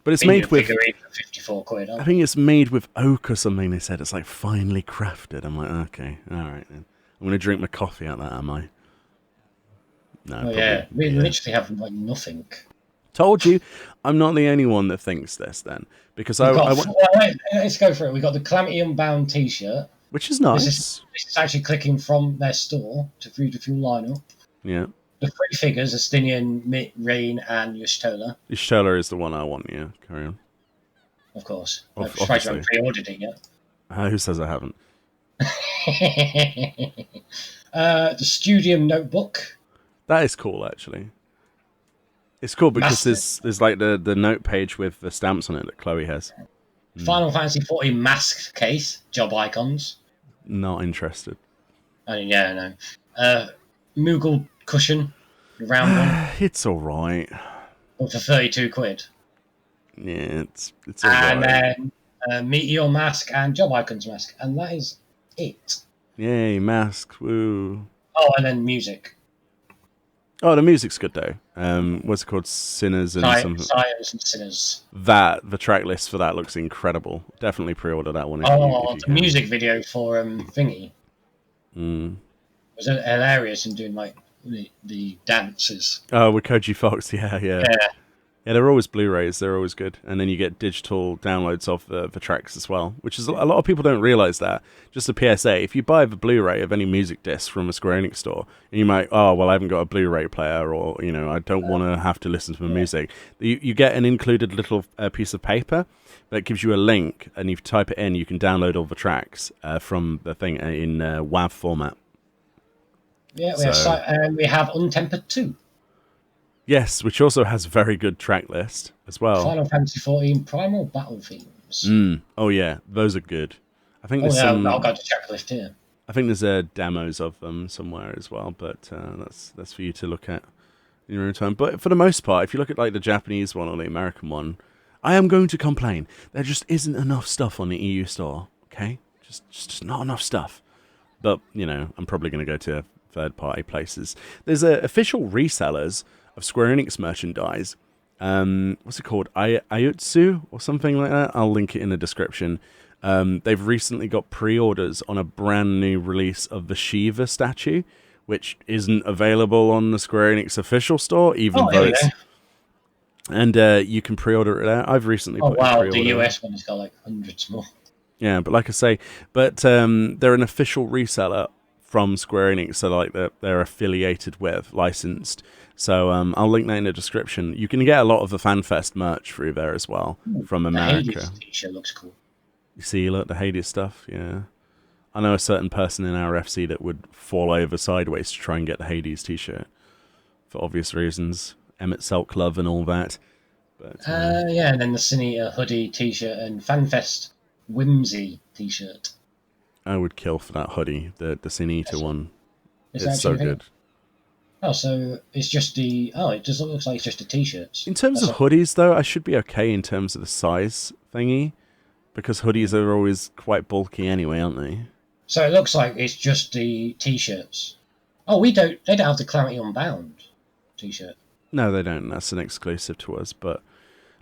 but it's made with figurine for 54 quid. I think it's made with oak or something. They said it's like finely crafted. I'm like, okay, all right then. I'm going to drink my coffee out of that, am I? No. Oh, yeah, we literally have like nothing. Told you, I'm not the only one that thinks this then, because let's go for it. We got the Calamity Unbound T-shirt, which is nice. This is actually clicking from their store to view the full lineup. Yeah. The 3 figures: Astinian, Rain, and Yushtola. Yushtola is the one I want. Yeah, carry on. Of course. Of, I'm surprised you haven't pre-ordered it yet. Who says I haven't? The Studium Notebook. That is cool, actually. It's cool because there's like the note page with the stamps on it that Chloe has. Final Fantasy 14 mask case, job icons. Not interested. I mean, yeah, I know. Moogle cushion, the round one. It's all right. For 32 quid. Yeah, it's all right. And then Meteor mask and job icons mask, and that is it. Yay, masks, woo. Oh, and then music. Oh, the music's good though. What's it called? Sinners and something. Science and Sinners. The track list for that looks incredible. Definitely pre-order that one. If you the can. music video for Thingy. Mm. Was hilarious in doing like the dances. Oh, with Koji Fox, yeah. Yeah, they're always Blu-rays. They're always good, and then you get digital downloads of the tracks as well, which is a lot of people don't realize that. Just a PSA: if you buy the Blu-ray of any music disc from a Square Enix store, and you might, I haven't got a Blu-ray player, or I don't want to have to listen to the music. You get an included little piece of paper that gives you a link, and if you type it in, you can download all the tracks from the thing in WAV format. Yeah, So we have Untempered 2. yes, which also has a very good track list as well. Final Fantasy 14 Primal Battle Themes. Oh yeah, those are good. I think Oh there's yeah, I've some. got the checklist here. I think there's demos of them somewhere as well, but that's for you to look at in your own time. But for the most part, if you look at like the Japanese one or the American one, I am going to complain. There just isn't enough stuff on the EU store. Okay, just not enough stuff. But I'm probably going to go to third-party places. There's official resellers of Square Enix merchandise. What's it called? Ayutsu or something like that. I'll link it in the description. They've recently got pre-orders on a brand new release of the Shiva statue, which isn't available on the Square Enix official store, even though it's. And you can pre-order it out. I've recently put in pre-order. The US one has got like hundreds more. Yeah, but like I say, they're an official reseller from Square Enix, so like they're affiliated with, licensed. So I'll link that in the description. You can get a lot of the FanFest merch through there as well from America. The Hades t-shirt looks cool. You see, look, the Hades stuff, yeah. I know a certain person in our FC that would fall over sideways to try and get the Hades t-shirt for obvious reasons. Emmett Selk love and all that. But yeah, and then the Cine hoodie t-shirt and FanFest Whimsy t-shirt. I would kill for that hoodie, the Sin Eater one. It's so good. Oh, so it's just the... Oh, it just looks like it's just the t-shirts. In terms of hoodies, though, I should be okay in terms of the size thingy. Because hoodies are always quite bulky anyway, aren't they? So it looks like it's just the t-shirts. Oh, they don't have the Clarity Unbound t-shirt. No, they don't. That's an exclusive to us. But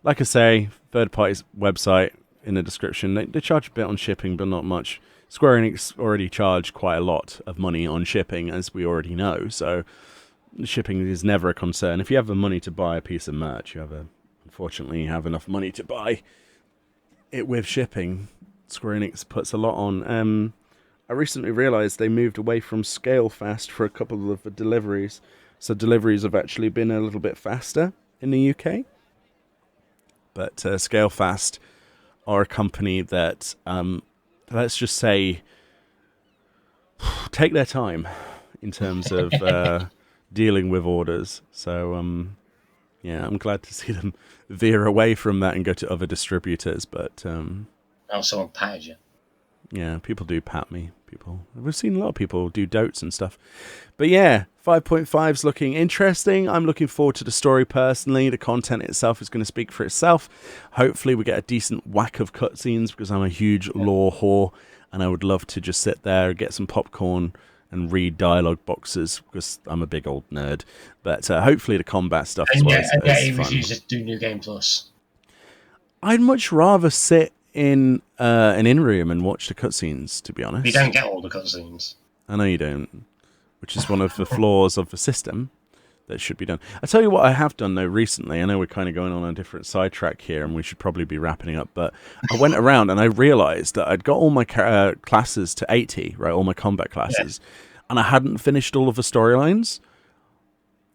like I say, third party's website in the description. They charge a bit on shipping, but not much. Square Enix already charge quite a lot of money on shipping, as we already know. So shipping is never a concern. If you have the money to buy a piece of merch, unfortunately have enough money to buy it with shipping. Square Enix puts a lot on. I recently realized they moved away from scale fast for a couple of the deliveries. So deliveries have actually been a little bit faster in the UK. But Scale Fast are a company that, let's just say, take their time in terms of dealing with orders. So, yeah, I'm glad to see them veer away from that and go to other distributors. But someone patted you. Yeah, people do pat me. We've seen a lot of people do dotes and stuff. But yeah, 5.5's looking interesting. I'm looking forward to the story personally. The content itself is going to speak for itself. Hopefully we get a decent whack of cutscenes because I'm a huge lore whore and I would love to just sit there, get some popcorn and read dialogue boxes because I'm a big old nerd. But hopefully the combat stuff as well is fun. You just do New Game Plus. I'd much rather sit in an in-room and watch the cutscenes, to be honest. You don't get all the cutscenes. I know you don't, which is one of the flaws of the system that should be done. I tell you what I have done, though, recently. I know we're kind of going on a different sidetrack here, and we should probably be wrapping up, but I went around and I realized that I'd got all my classes to 80, right, all my combat classes, and I hadn't finished all of the storylines.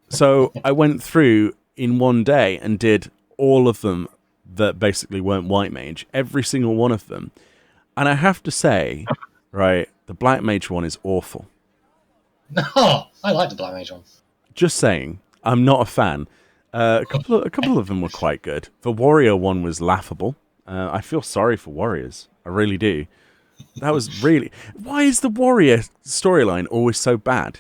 So I went through in one day and did all of them that basically weren't White Mage, every single one of them. And I have to say, right, the Black Mage one is awful. Oh, I like the Black Mage one. Just saying, I'm not a fan. A couple of them were quite good. The Warrior one was laughable. I feel sorry for Warriors. I really do. That was really... Why is the Warrior storyline always so bad?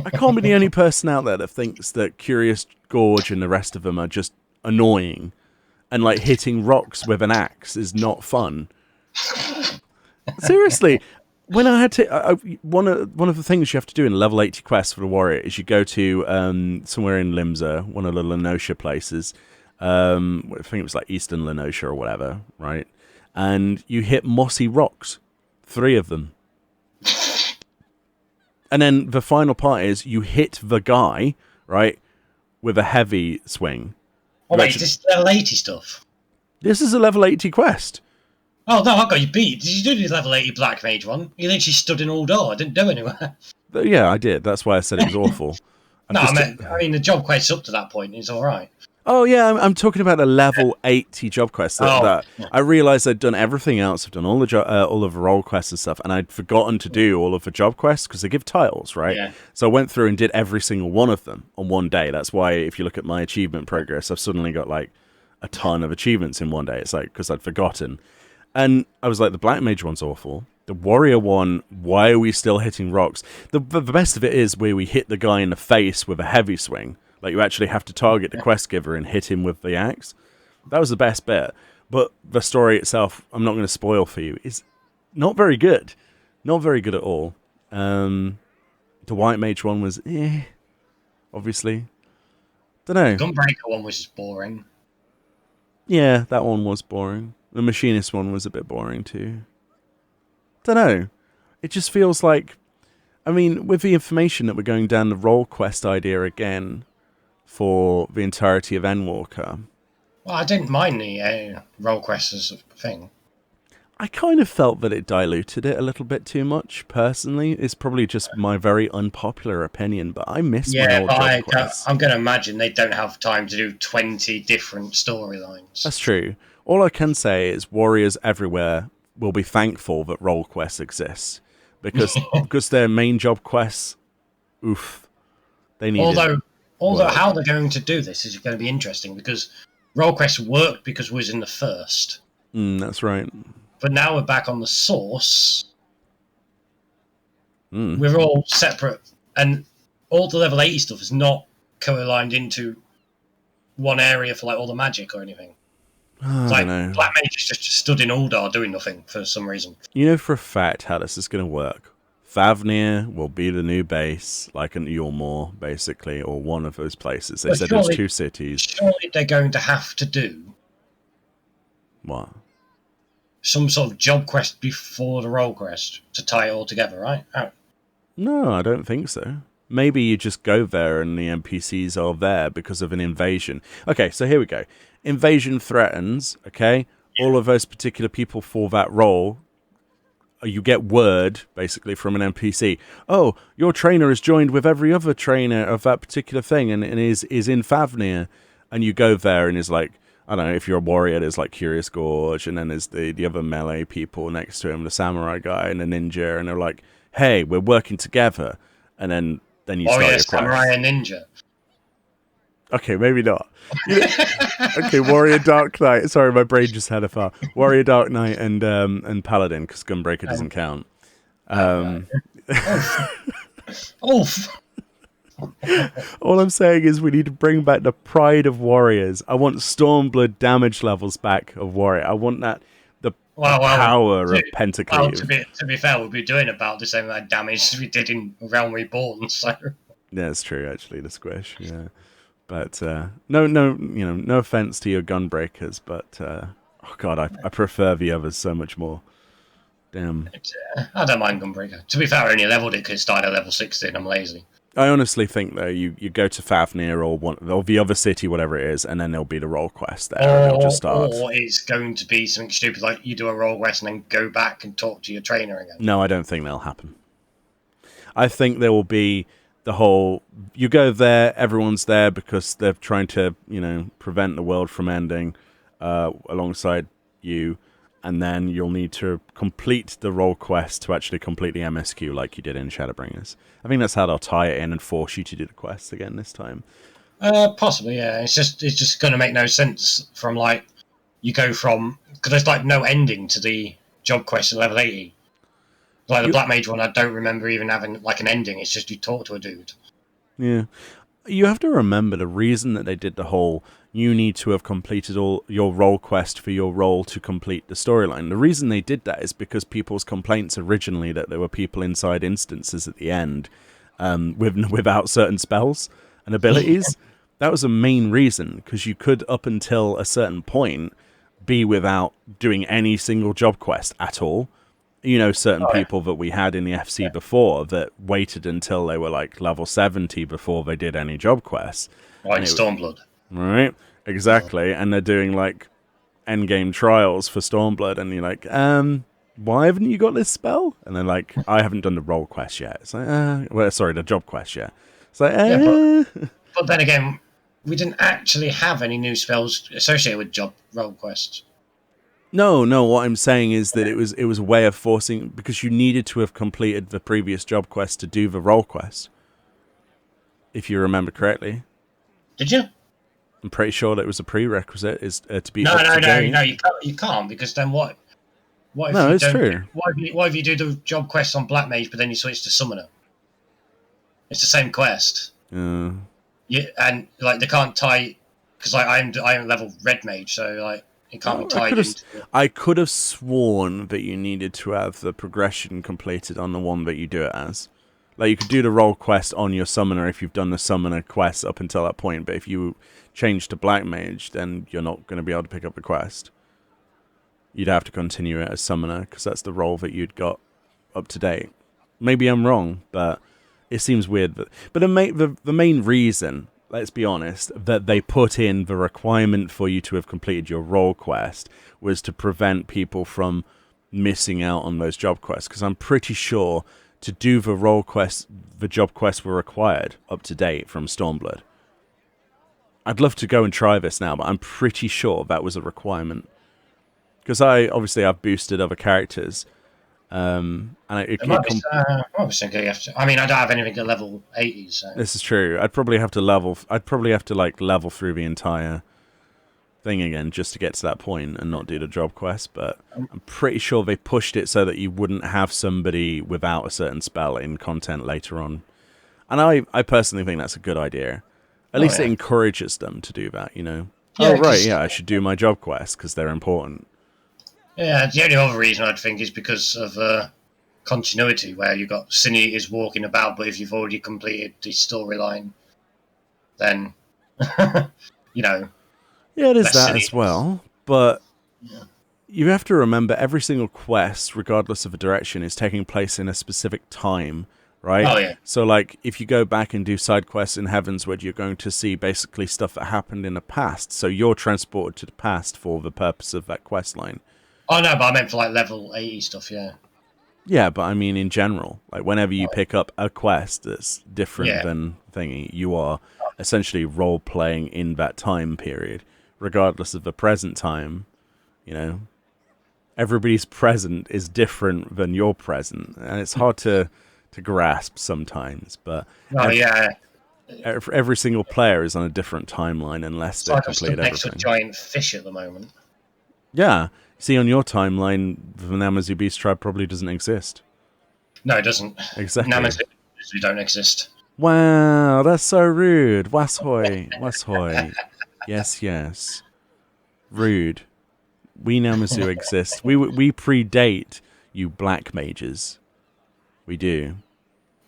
I can't be the only person out there that thinks that Curious Gorge and the rest of them are just annoying. And like hitting rocks with an axe is not fun. Seriously, when I had to, one of the things you have to do in a level 80 quest for the warrior is you go to somewhere in Limsa, one of the Lenosha places. I think it was like Eastern Lenosha or whatever, right? And you hit mossy rocks, 3 of them. And then the final part is you hit the guy, right, with a heavy swing. Oh, wait, this is level 80 stuff? This is a level 80 quest. Oh, no, I got you beat. Did you do the level 80 Black Mage one? You literally stood in all door. I didn't go anywhere. Yeah, I did. That's why I said it was awful. I mean, the job quest up to that point is all right. Oh yeah, I'm talking about a level 80 job quest Oh, that I realized I'd done everything else. I've done all of the role quests and stuff, and I'd forgotten to do all of the job quests because they give titles, right? yeah. So I went through and did every single one of them on one day. That's why if you look at my achievement progress, I've suddenly got like a ton of achievements in one day. It's like because I'd forgotten, and I was like, the Black Mage one's awful. The Warrior one, why are we still hitting rocks? The best of it is where we hit the guy in the face with a heavy swing. Like, you actually have to target the quest giver and hit him with the axe. That was the best bit. But the story itself, I'm not going to spoil for you, is not very good. Not very good at all. The White Mage one was, obviously. Don't The know. Gunbreaker one was just boring. Yeah, that one was boring. The Machinist one was a bit boring too. Don't know. It just feels like, I mean, with the information that we're going down the role quest idea again for the entirety of Endwalker, Well, I didn't mind the role quest as a thing. I kind of felt that it diluted it a little bit too much, personally. It's probably just my very unpopular opinion, but I miss my Yeah, old but job quests. I'm going to imagine they don't have time to do 20 different storylines. That's true. All I can say is warriors everywhere will be thankful that role quests exist. Because their main job quests, oof, they need Although how they're going to do this is going to be interesting because role quest worked because we was in the first. That's right. But now we're back on the source. Mm. We're all separate, and all the level 80 stuff is not co-aligned into one area for like all the magic or anything. It's like Black Mage is just stood in Uldar doing nothing for some reason. You know for a fact how this is going to work. Favnir will be the new base, like an Eulmore, basically, or one of those places. They said there's 2 cities. Surely they're going to have to do What? some sort of job quest before the role quest to tie it all together, right? Oh. No, I don't think so. Maybe you just go there and the NPCs are there because of an invasion. Okay, so here we go. Invasion threatens, okay? All of those particular people for that role, you get word, basically, from an NPC. Oh, your trainer is joined with every other trainer of that particular thing and is in Favnir. And you go there and is like, I don't know, if you're a warrior, there's like Curious Gorge, and then there's the other melee people next to him, the samurai guy and the ninja, and they're like, hey, we're working together. And then you start your quest. Samurai and ninja. Okay, maybe not. Okay, Warrior Dark Knight. Sorry, my brain just had a fart. Warrior Dark Knight and Paladin, because Gunbreaker doesn't count. Oof. All I'm saying is we need to bring back the pride of warriors. I want Stormblood damage levels back of warrior. I want that power of Pentacleave. Well, to be fair, we'll be doing about the same amount of damage as we did in Realm Reborn. So yeah, it's true. Actually, the squish. Yeah, but no offense to your Gunbreakers, but oh god, I prefer the others so much more. Damn. I don't mind Gunbreaker. To be fair, I only leveled it because it started at level 16. I'm lazy. I honestly think though you go to Fafnir or the other city, whatever it is, and then there'll be the role quest there, and it'll just start. Or it's going to be something stupid like you do a role quest and then go back and talk to your trainer again. No, I don't think that'll happen. I think there will be the whole you go there, everyone's there because they're trying to prevent the world from ending alongside you. And then you'll need to complete the role quest to actually complete the MSQ like you did in Shadowbringers. I think that's how they'll tie it in and force you to do the quest again this time. Possibly, yeah. It's just going to make no sense from like you go from because there's like no ending to the job quest at level 80. Like the Black Mage one, I don't remember even having like an ending. It's just you talk to a dude. Yeah. You have to remember the reason that they did the whole you need to have completed all your role quest for your role to complete the storyline. The reason they did that is because people's complaints originally that there were people inside instances at the end without certain spells and abilities. That was a main reason, because you could, up until a certain point, be without doing any single job quest at all. Certain people that we had in the FC before that waited until they were like level 70 before they did any job quests. Like Stormblood. Right, exactly. And they're doing like endgame trials for Stormblood, and you're like, why haven't you got this spell? And they're like, I haven't done the role quest yet. It's like, the job quest yet. It's like, but then again, we didn't actually have any new spells associated with job role quests. No. What I'm saying is that it was a way of forcing, because you needed to have completed the previous job quest to do the role quest. If you remember correctly. Did you? I'm pretty sure that it was a prerequisite is to be No, up to date. you can't, because then what? What if No, you it's don't? true. What if you do the job quest on Black Mage, but then you switch to Summoner? It's the same quest. Yeah, and like they can't tie, because like I'm level Red Mage, so like it can't be tied into. I could have sworn that you needed to have the progression completed on the one that you do it as. Like, you could do the role quest on your summoner if you've done the summoner quest up until that point, but if you change to Black Mage, then you're not going to be able to pick up the quest. You'd have to continue it as summoner, because that's the role that you'd got up to date. Maybe I'm wrong, but it seems weird. But the main reason, let's be honest, that they put in the requirement for you to have completed your role quest was to prevent people from missing out on those job quests, because I'm pretty sure to do the role quest, the job quests were required up to date from Stormblood. I'd love to go and try this now, but I'm pretty sure that was a requirement. Because I've boosted other characters. And I mean, I don't have anything at level 80, so. This is true. I'd probably have to level through the entire thing again just to get to that point and not do the job quest, but I'm pretty sure they pushed it so that you wouldn't have somebody without a certain spell in content later on. And I personally think that's a good idea. At least it encourages them to do that, you know. Yeah, I should do my job quests because they're important. Yeah, the only other reason I'd think is because of continuity, where you've got Sin Eaters walking about, but if you've already completed the storyline, then, you know... Yeah, it is that as well, but you have to remember every single quest, regardless of the direction, is taking place in a specific time, right? Oh, yeah. So, like, if you go back and do side quests in Heavensward, you're going to see basically stuff that happened in the past, so you're transported to the past for the purpose of that quest line. Oh, no, but I meant for, like, level 80 stuff, yeah. Yeah, but I mean in general, like, whenever you pick up a quest that's different than thingy, you are essentially role-playing in that time period. Regardless of the present time, you know, everybody's present is different than your present, and it's hard to grasp sometimes. But every single player is on a different timeline unless they complete everything. Next to a giant fish at the moment. Yeah, see, on your timeline, the Namazu Beast Tribe probably doesn't exist. No, it doesn't. Exactly. Namazu don't exist. Wow, that's so rude. Washoy, washoy. Yes. Rude. We Namazu exist. We predate you black mages. We do.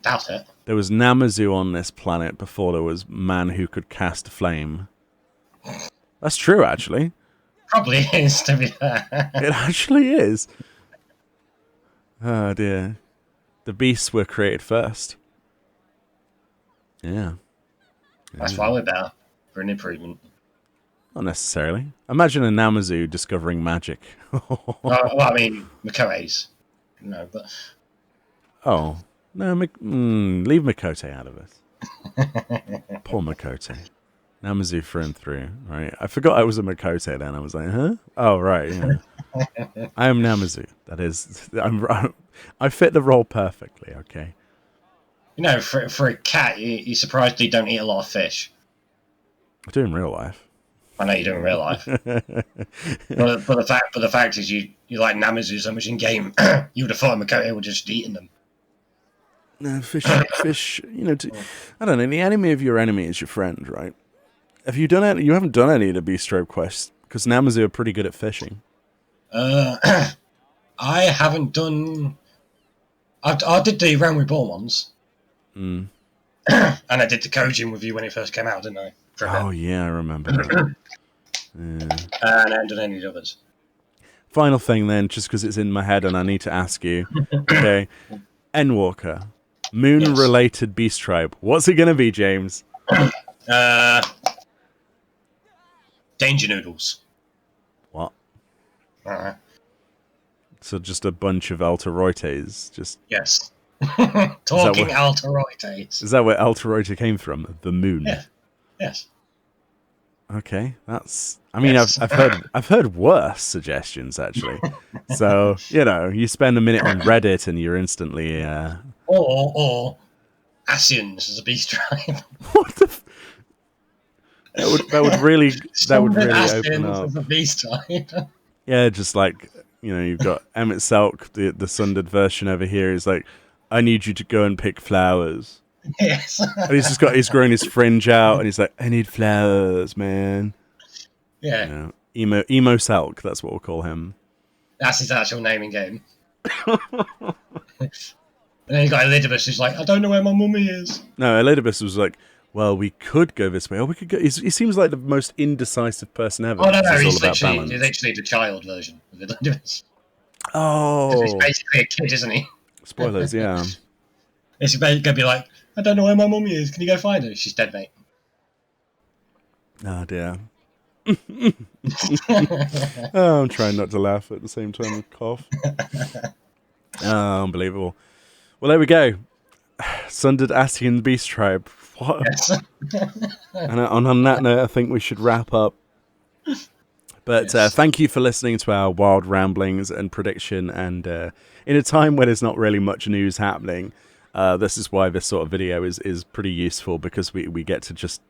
Doubt it. There was Namazu on this planet before there was man who could cast flame. That's true, actually. Probably is, to be fair. It actually is. Oh, dear. The beasts were created first. Yeah. That's why we're better. For an improvement. Not necessarily. Imagine a Namazu discovering magic. Well, I mean, Makote's. No, but... Oh. No, leave Makote out of this. Poor Makote. Namazu through and through, right? I forgot I was a Makote then. I was like, huh? Oh, right, yeah. I am Namazu. That is... I fit the role perfectly, okay? You know, for a cat, you're surprised they don't eat a lot of fish. I do in real life. I know you do in real life. but the fact is you like Namazu so much in game, you would have thought Makote would just eaten them. No, fish, you know, I don't know, the enemy of your enemy is your friend, right? Have you done it? You haven't done any of the Beast Tribe quests, because Namazu are pretty good at fishing. I haven't done... I did the Realm Reborn ones. Mm. And I did the Kojin with you when it first came out, didn't I? Oh, yeah, I remember that. And I haven't done any of the others. Final thing then, just because it's in my head and I need to ask you. Okay. Endwalker. Moon-related Beast Tribe. What's it going to be, James? Danger Noodles. What? So just a bunch of Alteroites? Just... Yes. Talking Alteroites. Is that where Alteroita came from? The moon? Yeah. Yes. Okay, that's. I mean, Yes. I've heard worse suggestions actually. So you spend a minute on Reddit and you're instantly. Or Asians as a beast tribe. What the? That would Sundered really open Asians up. as a beast tribe. Yeah, just like you've got Emmett Salk, the sundered version over here. Is like, I need you to go and pick flowers. Yes. And he's growing his fringe out, and he's like, I need flowers, man. Yeah. Emo Salk. That's what we'll call him. That's his actual naming game. And then you got Elizabeth who's like, I don't know where my mummy is. No, Elidibus was like, well, we could go this way, or we could go. He seems like the most indecisive person ever. Oh, no, He's he's all about literally, balance. the child version of Elizabeth. Oh, He's basically a kid, isn't he? spoilers, yeah. It's going to be like, I don't know where my mummy is. Can you go find her? She's dead, mate. Oh, dear. Oh, I'm trying not to laugh at the same time and cough. Oh, unbelievable. Well, there we go. Sundered Asian Beast Tribe. What? Yes. And on that note, I think we should wrap up. But thank you for listening to our wild ramblings and prediction. And in a time where there's not really much news happening, this is why this sort of video is pretty useful, because we get to just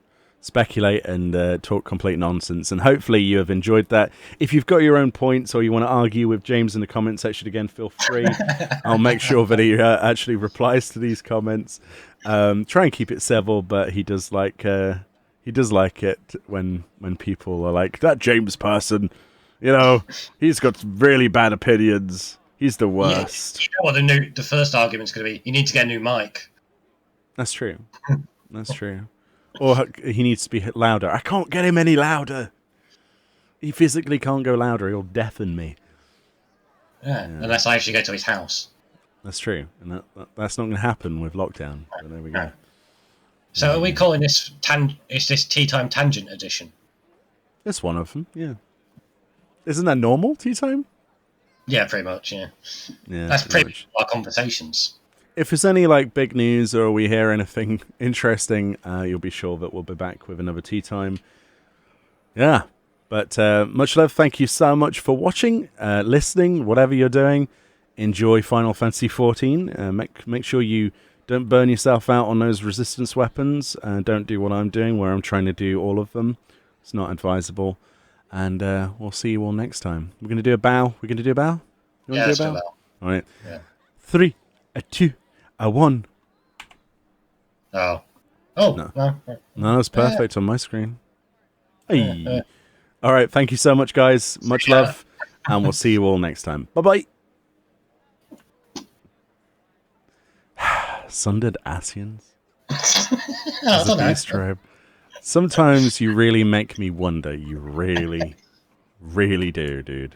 speculate and talk complete nonsense. And hopefully you have enjoyed that. If you've got your own points or you want to argue with James in the comment section, again, feel free. I'll make sure that he actually replies to these comments. Try and keep it civil, but he does like it when people are like, that James person, he's got really bad opinions. He's the worst. You know what the first argument's going to be? You need to get a new mic. That's true. That's true. Or he needs to be hit louder. I can't get him any louder. He physically can't go louder. He'll deafen me. Yeah, unless I actually go to his house. That's true. And that's not going to happen with lockdown. But there we go. So are we calling this is this Tea Time Tangent Edition? It's one of them, yeah. Isn't that normal, tea time? Yeah, pretty much, yeah. Yeah, that's pretty much our conversations. If there's any big news or we hear anything interesting, you'll be sure that we'll be back with another tea time. Yeah. But much love. Thank you so much for watching, listening, whatever you're doing. Enjoy Final Fantasy XIV. Make sure you don't burn yourself out on those resistance weapons. Don't do what I'm doing, where I'm trying to do all of them. It's not advisable. And we'll see you all next time. We're going to do a bow. We're going to do a bow? You want to do a bow? All right. Yeah. 3, 2, 1. Oh. No, it's perfect on my screen. Hey. All right. Thank you so much, guys. Much love. And we'll see you all next time. Bye-bye. Sundered Asians? As a beast tribe. Sometimes you really make me wonder. You really, really do, dude.